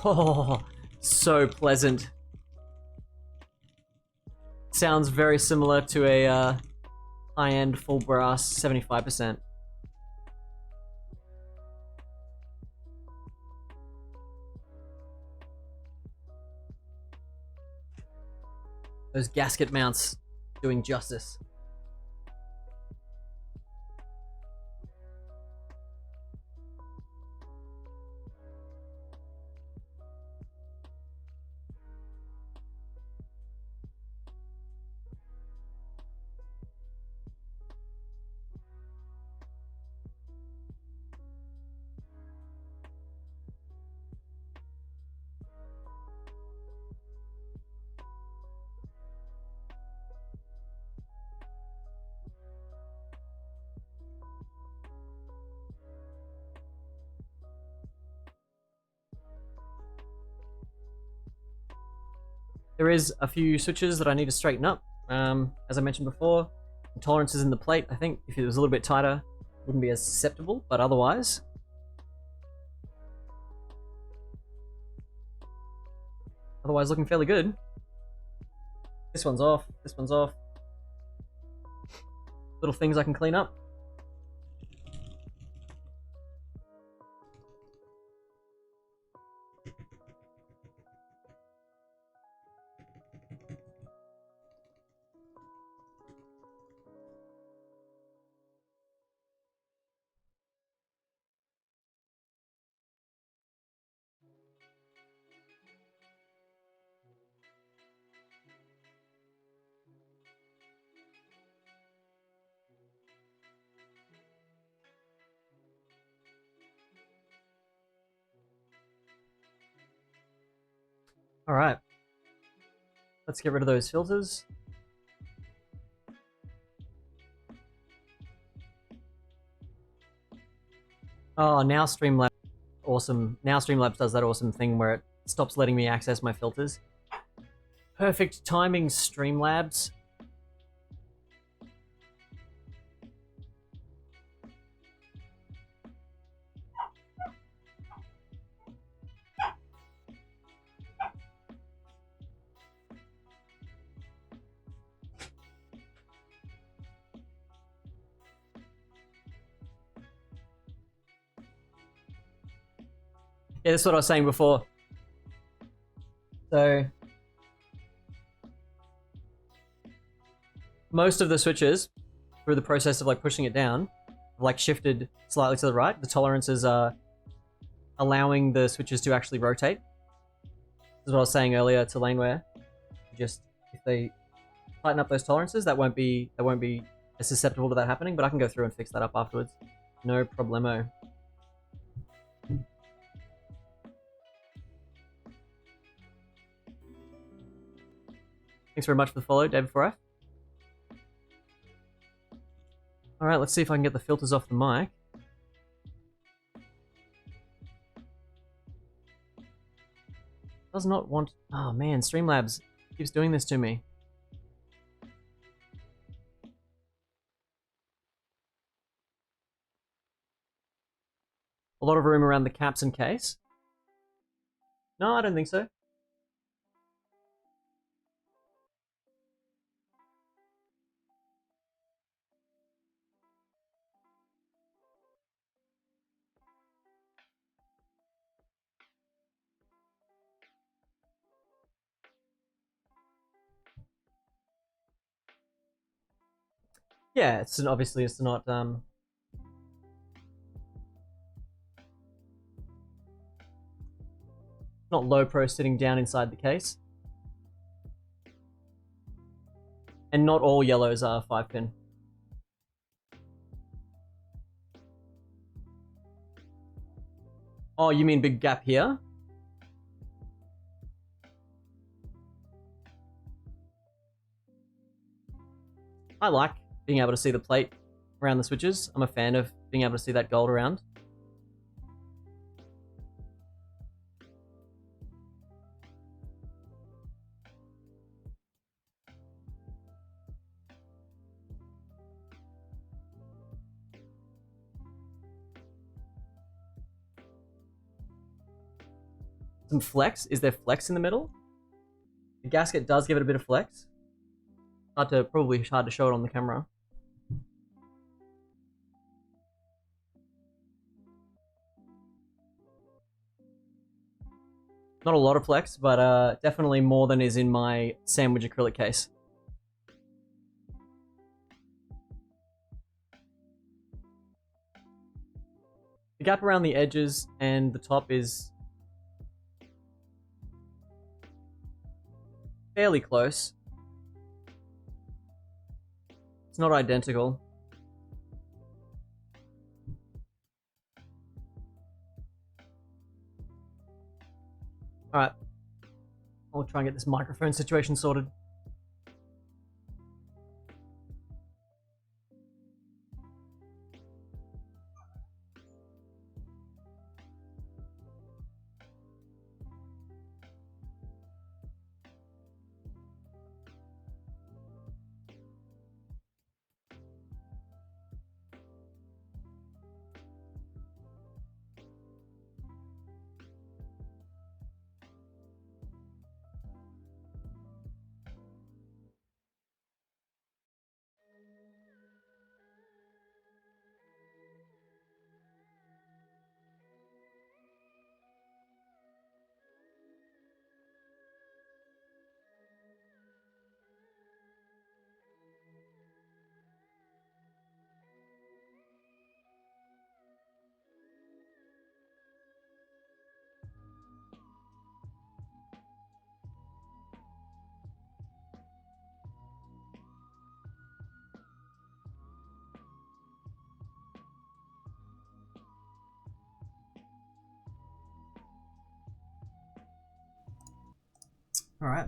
Oh, so pleasant. Sounds very similar to a high-end full brass 75%. Those gasket mounts doing justice. There is a few switches that I need to straighten up. As I mentioned before, the tolerances in the plate, I think if it was a little bit tighter, wouldn't be as susceptible, but otherwise looking fairly good. This one's off, this one's off. Little things I can clean up. All right. Let's get rid of those filters. Oh, now Streamlabs, awesome. Now Streamlabs does that awesome thing where it stops letting me access my filters. Perfect timing, Streamlabs. Yeah, that's what I was saying before. So most of the switches, through the process of like pushing it down, have like shifted slightly to the right. The tolerances are allowing the switches to actually rotate. This is what I was saying earlier to Laneware. Just if they tighten up those tolerances, that won't be as susceptible to that happening. But I can go through and fix that up afterwards. No problemo. Thanks very much for the follow, David4F. All right, let's see if I can get the filters off the mic. Does not want... Oh man, Streamlabs keeps doing this to me. A lot of room around the caps and case. No, I don't think so. Yeah, it's obviously it's not low pro sitting down inside the case. And not all yellows are 5-pin. Oh, you mean big gap here? I like being able to see the plate around the switches. I'm a fan of being able to see that gold around. Some flex. Is there flex in the middle? The gasket does give it a bit of flex. Probably hard to show it on the camera. Not a lot of flex, but definitely more than is in my sandwich acrylic case. The gap around the edges and the top is fairly close. It's not identical. Alright. I'll try and get this microphone situation sorted. All right.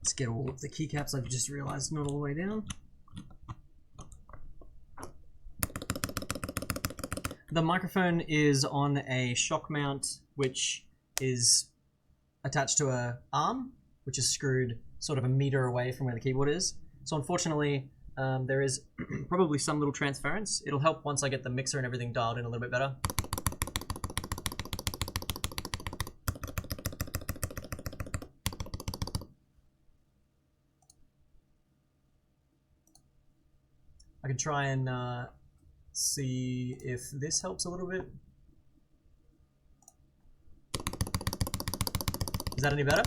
Let's get all of the keycaps. I've just realized not all the way down. The microphone is on a shock mount, which is attached to a arm, which is screwed sort of a meter away from where the keyboard is. So unfortunately, there is probably some little transference. It'll help once I get the mixer and everything dialed in a little bit better. I can try and see if this helps a little bit. Is that any better?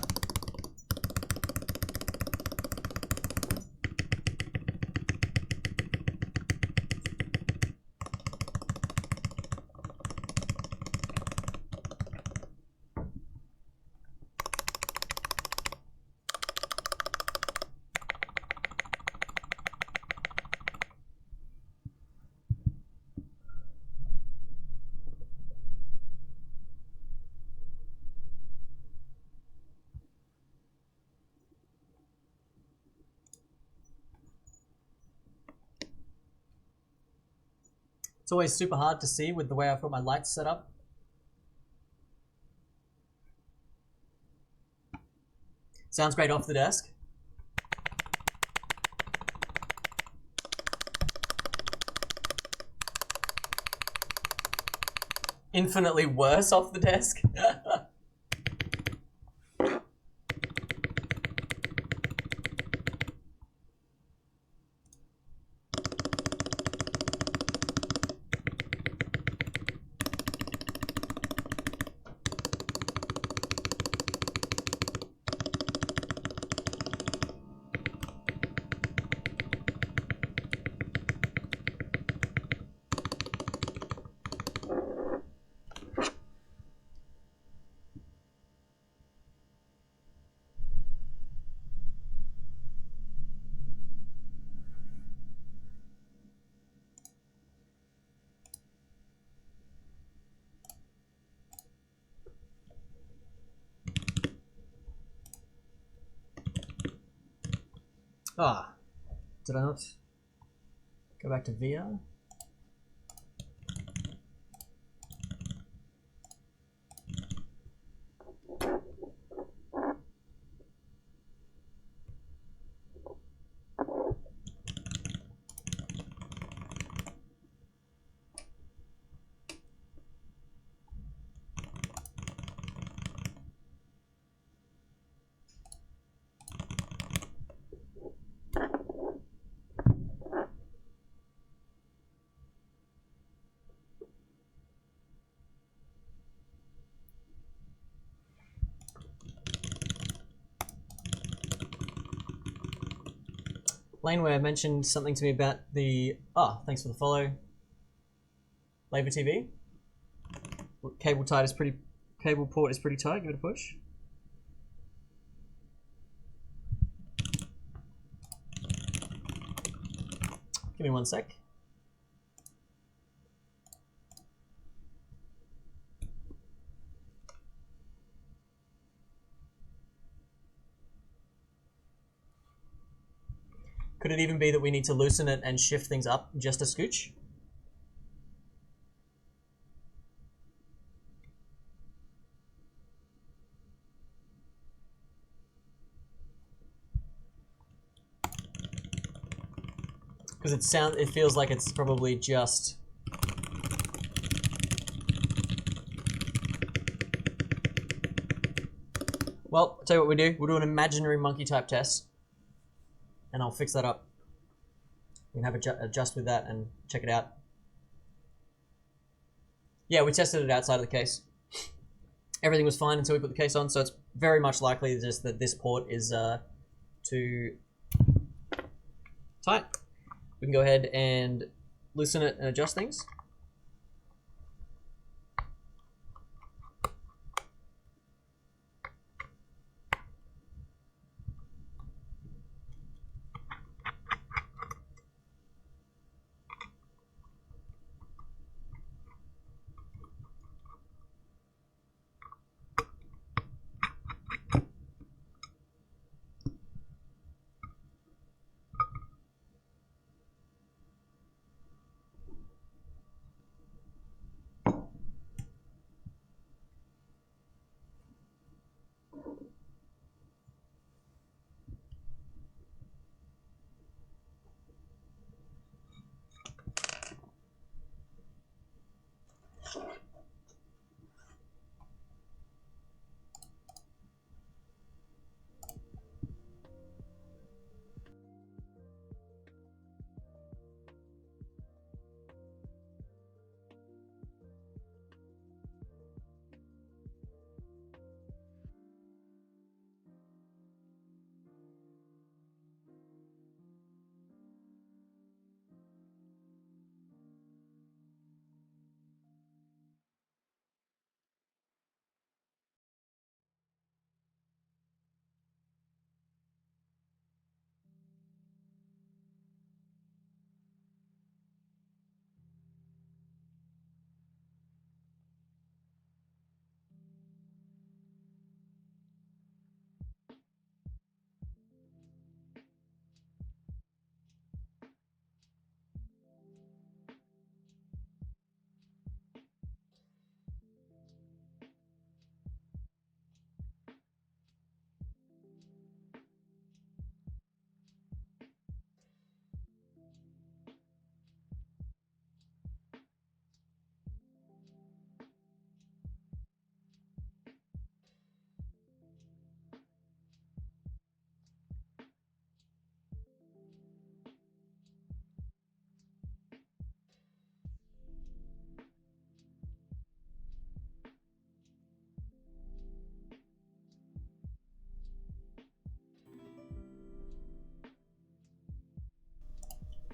It's always super hard to see with the way I've got my lights set up. Sounds great off the desk. Infinitely worse off the desk. Ah, did I not go back to VR? Laneware mentioned something to me about the... Oh, thanks for the follow. Labour TV. Cable port is pretty tight. Give it a push. Give me 1 sec. Could it even be that we need to loosen it and shift things up just a scooch? Because it feels like it's probably just... Well, I'll tell you what we do. We'll do an imaginary monkey type test. And I'll fix that up. We can have adjust with that and check it out. Yeah, we tested it outside of the case. everything was fine until we put the case on, so it's very much likely just that this port is too tight. We can go ahead and loosen it and adjust things.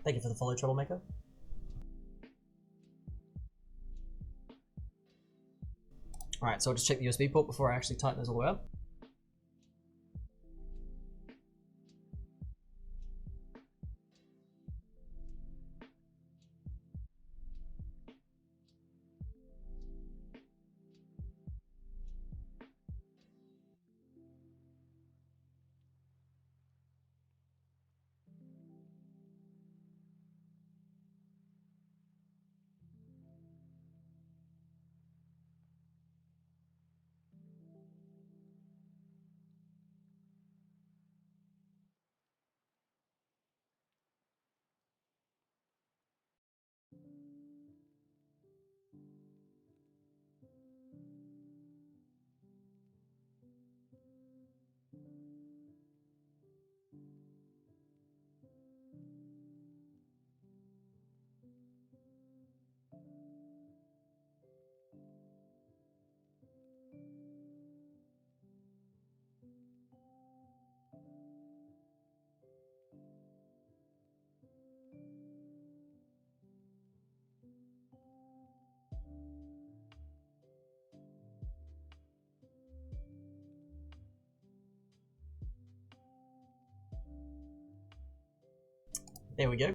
Thank you for the follow, Troublemaker. Alright, so I'll just check the USB port before I actually tighten this all the way up. There we go.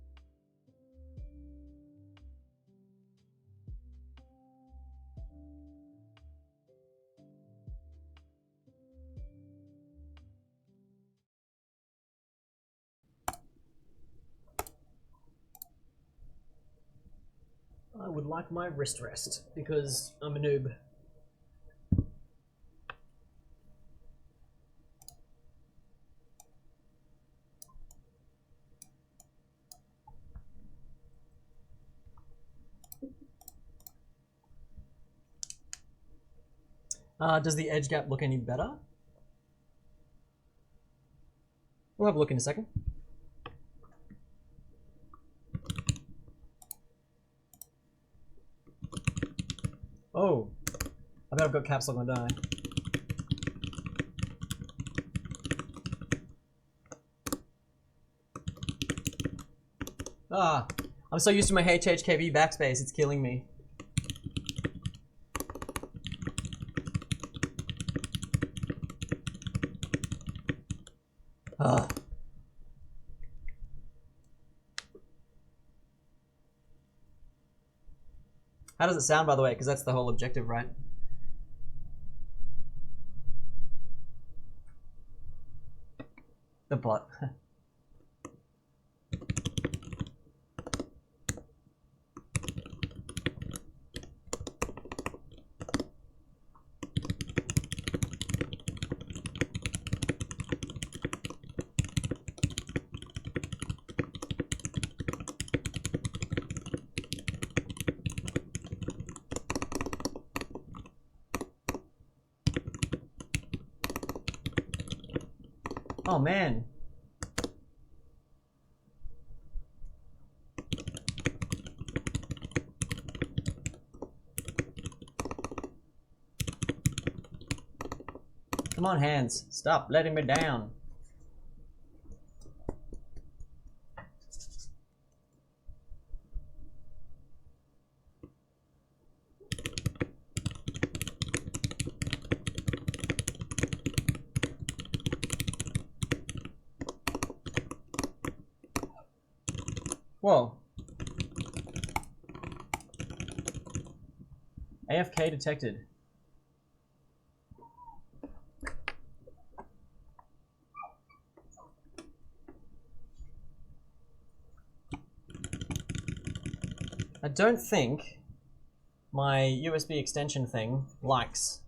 I would like my wrist rest because I'm a noob. Does the edge gap look any better? We'll have a look in a second. Oh, I bet I've got caps lock on, don't I? Ah, I'm so used to my HHKB backspace, it's killing me. Ah. How does it sound, by the way? Because that's the whole objective, right? The bot. Oh man. Come on, hands. Stop letting me down. Whoa. AFK detected. I don't think my USB extension thing likes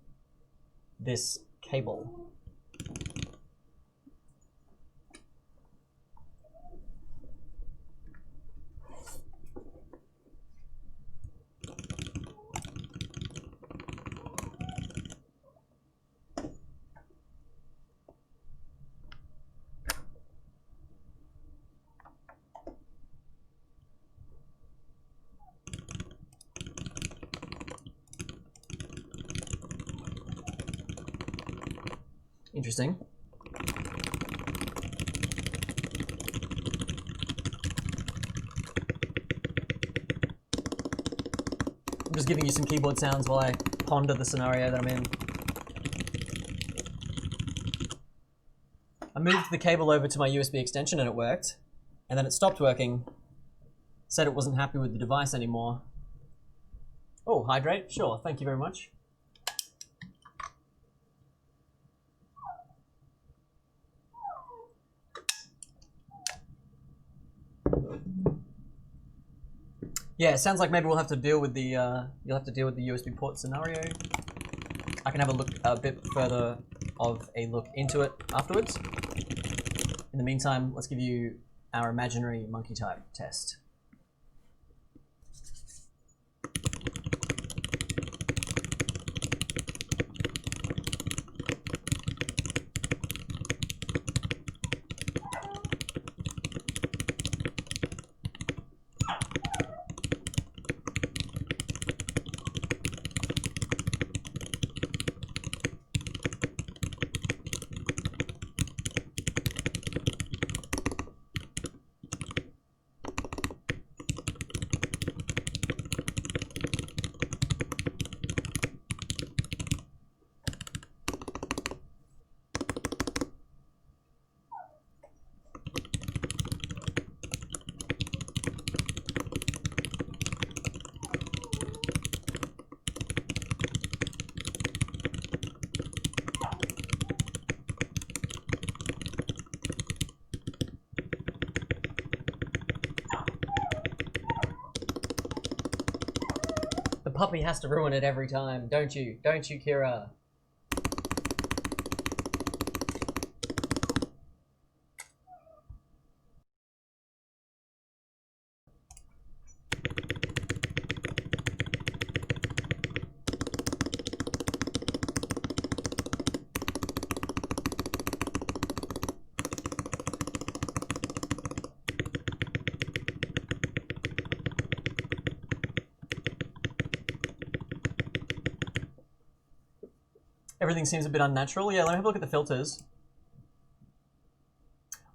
this cable. Interesting. I'm just giving you some keyboard sounds while I ponder the scenario that I'm in. I moved the cable over to my USB extension and it worked, and then it stopped working, said it wasn't happy with the device anymore. Oh, hydrate? Sure, thank you very much. Yeah, it sounds like maybe we'll have to deal with the you'll have to deal with the USB port scenario. I can have a look a bit further of a look into it afterwards. In the meantime, let's give you our imaginary monkey type test. Puppy has to ruin it every time, don't you? Don't you, Kira? Everything seems a bit unnatural. Yeah, let me have a look at the filters.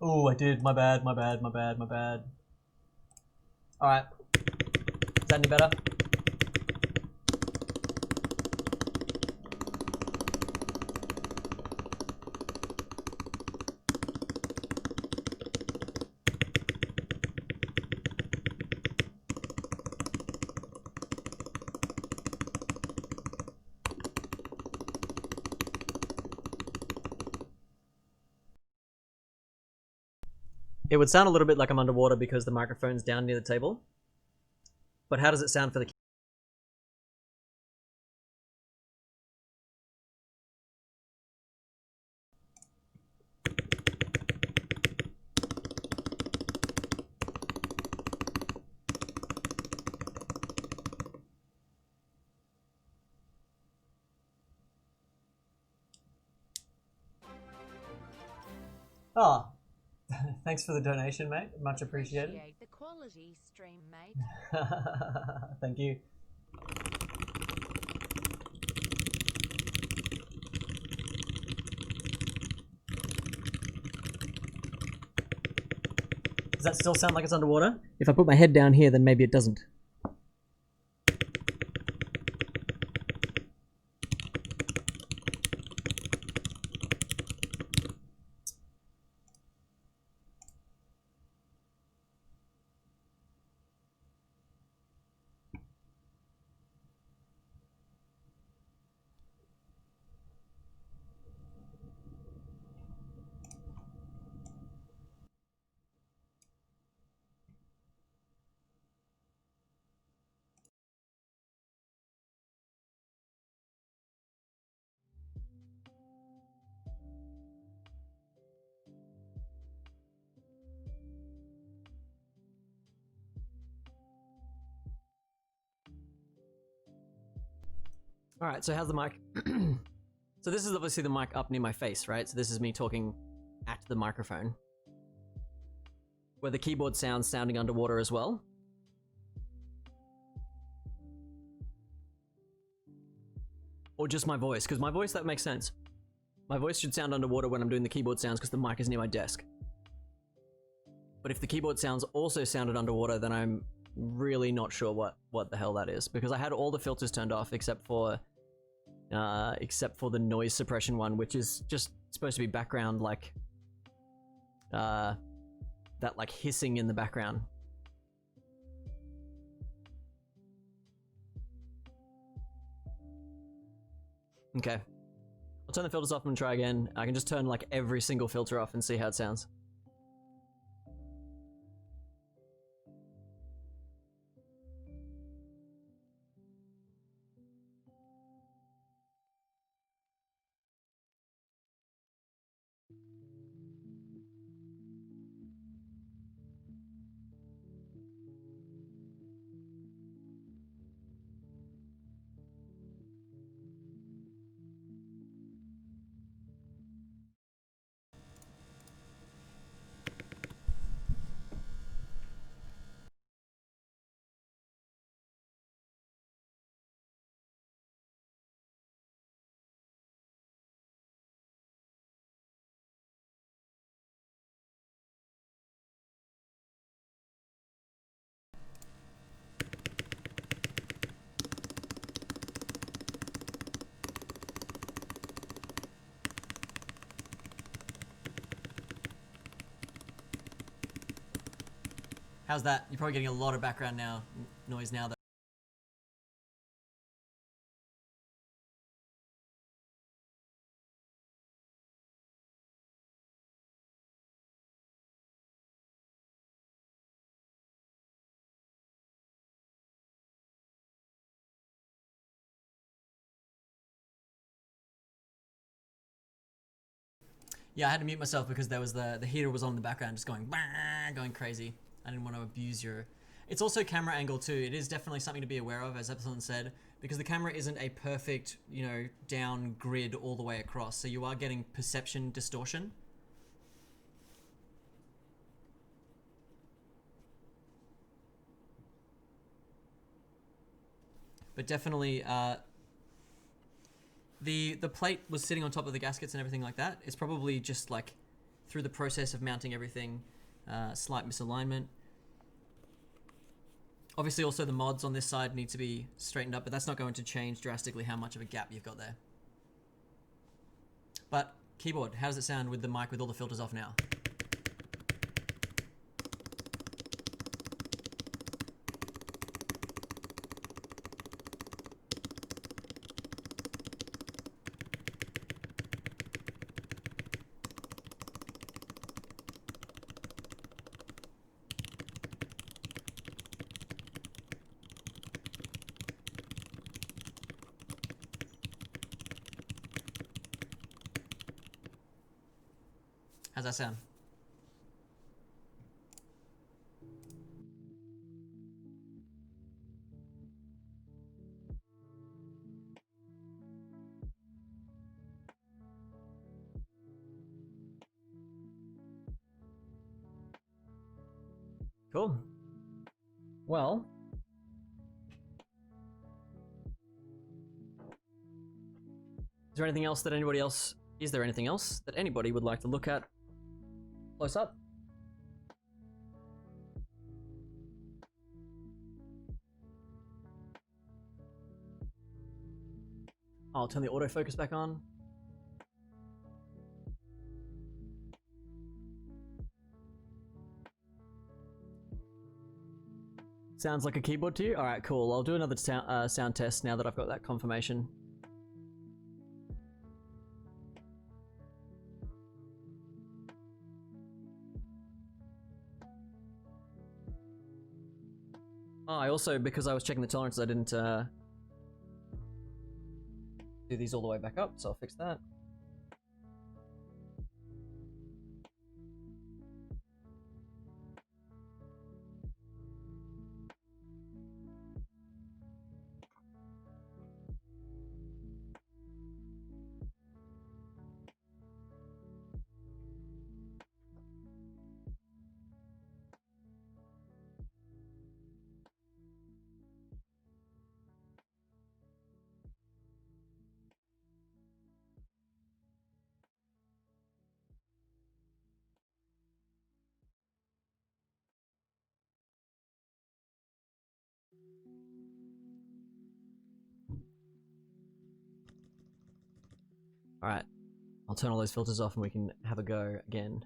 Oh, I did. My bad, my bad, my bad, my bad. Alright. Is that any better? It would sound a little bit like I'm underwater because the microphone's down near the table. But how does it sound for the... Oh, thanks for the donation, mate. Much appreciated. Appreciate the quality stream, mate. Thank you. Does that still sound like it's underwater? If I put my head down here, then maybe it doesn't. All right, so how's the mic? So this is obviously the mic up near my face, right? So this is me talking at the microphone. Where the keyboard sounds sounding underwater as well. Or just my voice, because my voice, that makes sense. My voice should sound underwater when I'm doing the keyboard sounds because the mic is near my desk. But if the keyboard sounds also sounded underwater, then I'm really not sure what the hell that is, because I had all the filters turned off except for the noise suppression one, which is just supposed to be background, like that like hissing in the background. Okay, I'll turn the filters off and try again. I can just turn like every single filter off and see how it sounds. How's that? You're probably getting a lot of background noise now though. Yeah, I had to mute myself because there was the heater was on in the background, just going crazy. I didn't want to abuse your... It's also camera angle too. It is definitely something to be aware of, as Epsilon said, because the camera isn't a perfect, you know, down grid all the way across. So you are getting perception distortion. But definitely, The plate was sitting on top of the gaskets and everything like that. It's probably just like through the process of mounting everything, slight misalignment. Obviously also the mods on this side need to be straightened up, but that's not going to change drastically how much of a gap you've got there. But keyboard, how does it sound with the mic with all the filters off now? How's that sound? Cool. Well, is there anything else that anybody else would like to look at close up? I'll turn the autofocus back on. Sounds like a keyboard to you? Alright, cool. I'll do another sound test now that I've got that confirmation. Oh, I also, because I was checking the tolerances, I didn't do these all the way back up, so I'll fix that. Alright, I'll turn all those filters off and we can have a go again.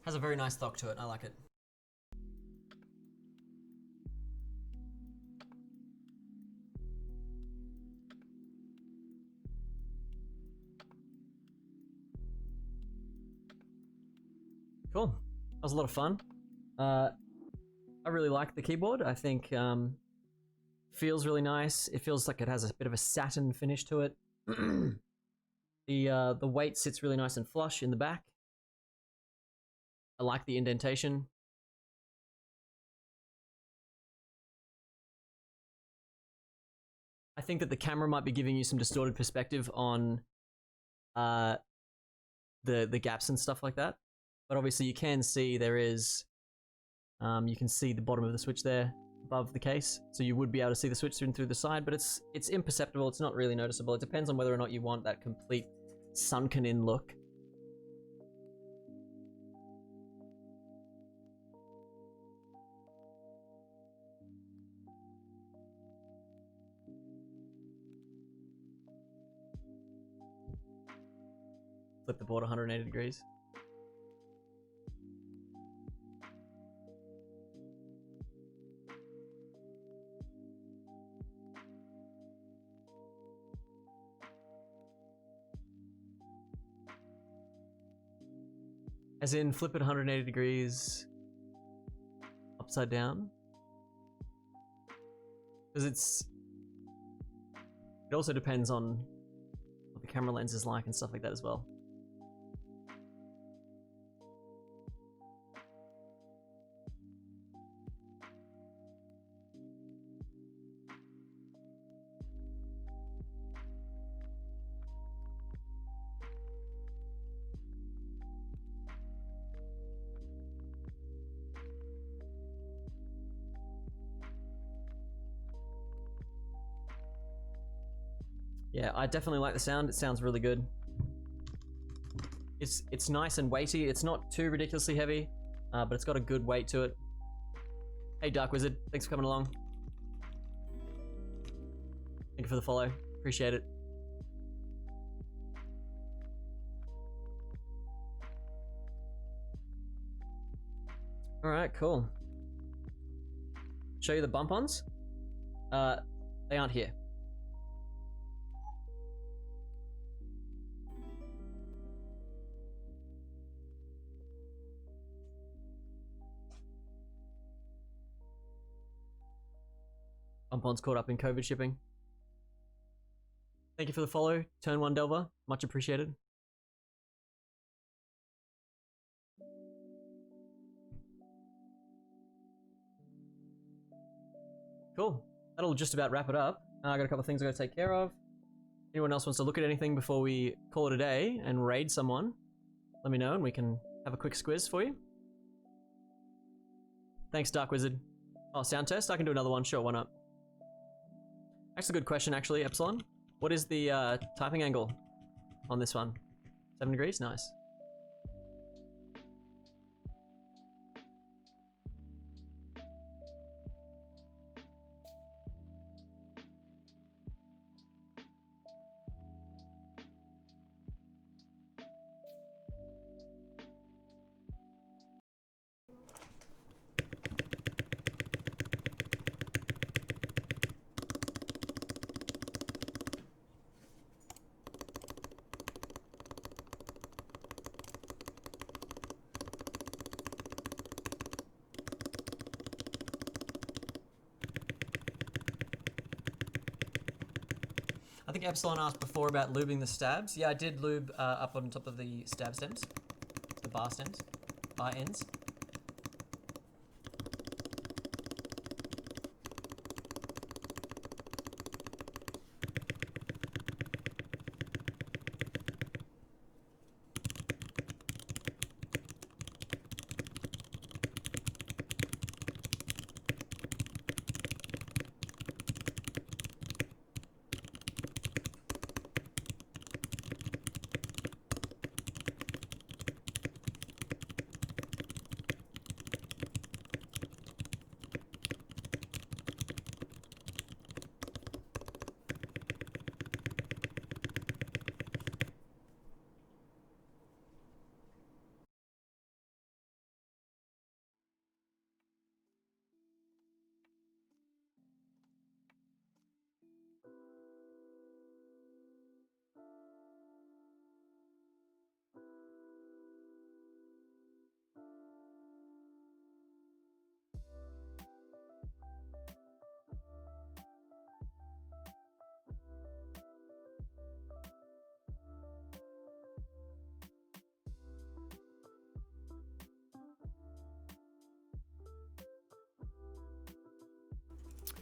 Has a very nice thock to it, I like it. Cool. That was a lot of fun. I really like the keyboard. I think feels really nice. It feels like it has a bit of a satin finish to it. The weight sits really nice and flush in the back. I like the indentation. I think that the camera might be giving you some distorted perspective on the gaps and stuff like that. But obviously you can see there is, you can see the bottom of the switch there. above the case, so you would be able to see the switch through the side, but it's imperceptible. It's not really noticeable. It depends on whether or not you want that complete sunken in look. Flip the board 180 degrees. As in, flip it 180 degrees upside down. Because it also depends on what the camera lens is like and stuff like that as well. Yeah, I definitely like the sound. It sounds really good. It's nice and weighty. It's not too ridiculously heavy, but it's got a good weight to it. Hey, Dark Wizard, thanks for coming along. Thank you for the follow. Appreciate it. All right, cool. Show you the bump-ons. They aren't here. Bump-on's caught up in COVID shipping. Thank you for the follow, Turn 1 Delver. Much appreciated. Cool. That'll just about wrap it up. I got a couple of things I gotta take care of. Anyone else wants to look at anything before we call it a day and raid someone, let me know and we can have a quick squiz for you. Thanks, Dark Wizard. Oh, sound test? I can do another one. Sure, why not? That's a good question, actually, Epsilon. What is the typing angle on this one? 7 degrees? Nice. I think Epsilon asked before about lubing the stabs. Yeah, I did lube up on top of the stab stems. The bar stems. Bar ends.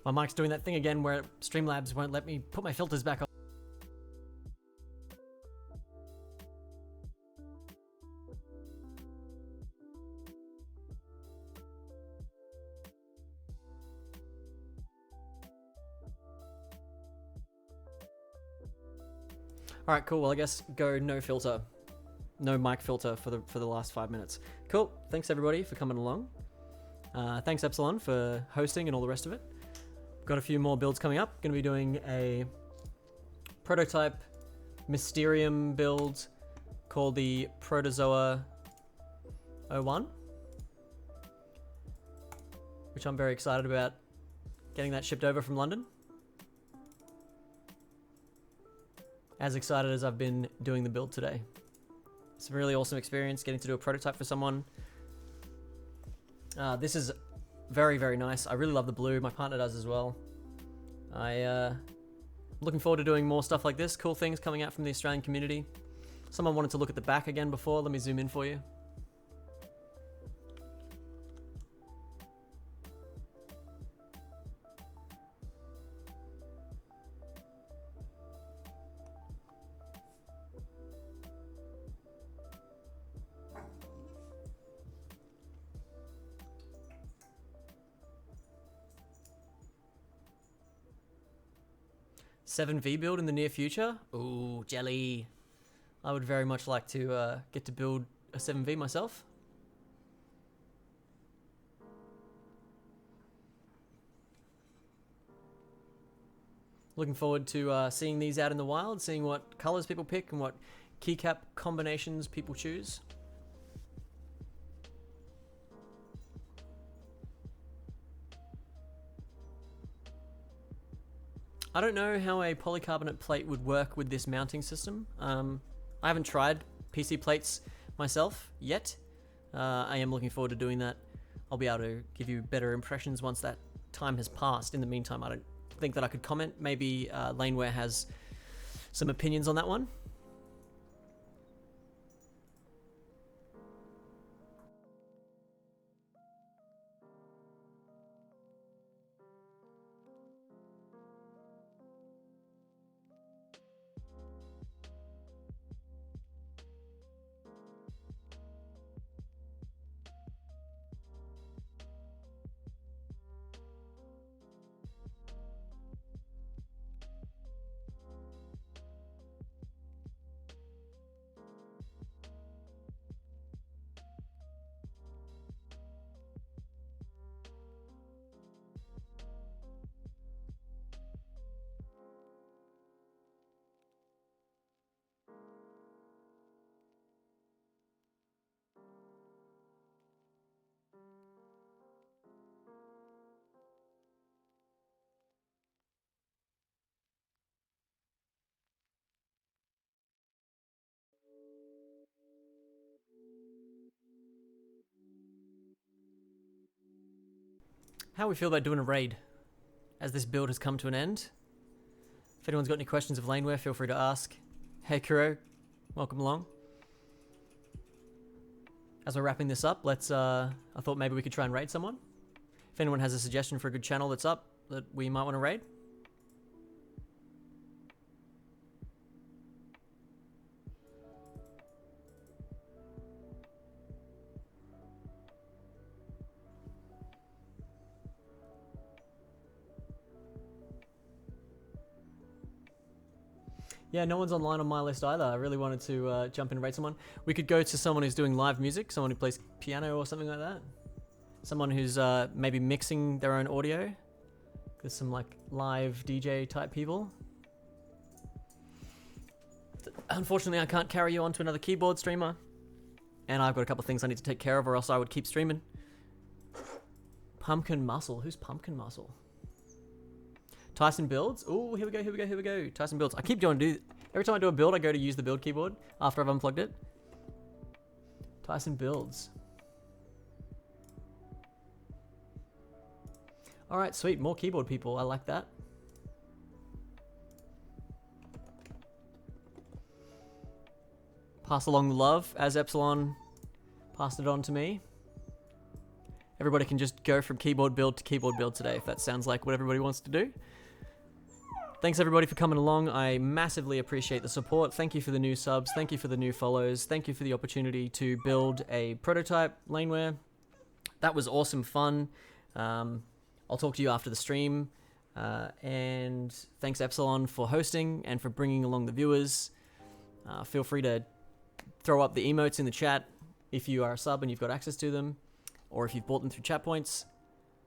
My mic's doing that thing again where Streamlabs won't let me put my filters back on. All right, cool. Well, I guess go no filter, no mic filter for the last 5 minutes. Cool. Thanks everybody for coming along. Thanks Epsilon for hosting and all the rest of it. Got a few more builds coming up. Going to be doing a prototype Mysterium build called the Protozoa 01, which I'm very excited about getting that shipped over from London. As excited as I've been doing the build today. It's a really awesome experience getting to do a prototype for someone. This is very, very nice. I really love the blue. My partner does as well. Looking forward to doing more stuff like this. Cool things coming out from the Australian community. Someone wanted to look at the back again before. Let me zoom in for you. $7V build in the near future? Ooh, jelly. I would very much like to get to build a 7V myself. Looking forward to seeing these out in the wild, seeing what colors people pick and what keycap combinations people choose. I don't know how a polycarbonate plate would work with this mounting system. I haven't tried PC plates myself yet. I am looking forward to doing that. I'll be able to give you better impressions once that time has passed. In the meantime, I don't think that I could comment. Maybe Laneware has some opinions on that one. How we feel about doing a raid as this build has come to an end. If anyone's got any questions of Laneware, feel free to ask. Hey Kuro, welcome along. As we're wrapping this up, I thought maybe we could try and raid someone. If anyone has a suggestion for a good channel that's up that we might want to raid. Yeah, no one's online on my list either. I really wanted to jump in and rate someone. We could go to someone who's doing live music, someone who plays piano or something like that. Someone who's maybe mixing their own audio. There's some like live DJ type people. Unfortunately, I can't carry you on to another keyboard streamer. And I've got a couple of things I need to take care of or else I would keep streaming. Pumpkin Muscle. Who's Pumpkin Muscle? Tyson builds. Oh, here we go, here we go, here we go. Tyson builds. I keep going to do... Every time I do a build, I go to use the build keyboard after I've unplugged it. Tyson builds. Alright, sweet. More keyboard people. I like that. Pass along the love as Epsilon passed it on to me. Everybody can just go from keyboard build to keyboard build today if that sounds like what everybody wants to do. Thanks everybody for coming along. I massively appreciate the support. Thank you for the new subs. Thank you for the new follows. Thank you for the opportunity to build a prototype Laneware. That was awesome fun. I'll talk to you after the stream. And thanks Epsilon for hosting and for bringing along the viewers. Feel free to throw up the emotes in the chat if you are a sub and you've got access to them, or if you've bought them through chat points.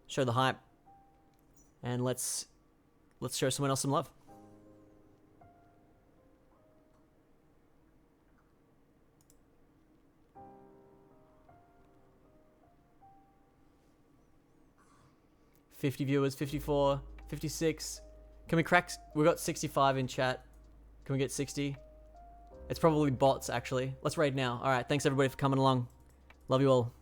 Show the hype, and let's show someone else some love. $50 viewers, 54, 56. Can we crack? We got 65 in chat. Can we get 60? It's probably bots, actually. Let's raid now. All right, thanks everybody for coming along. Love you all.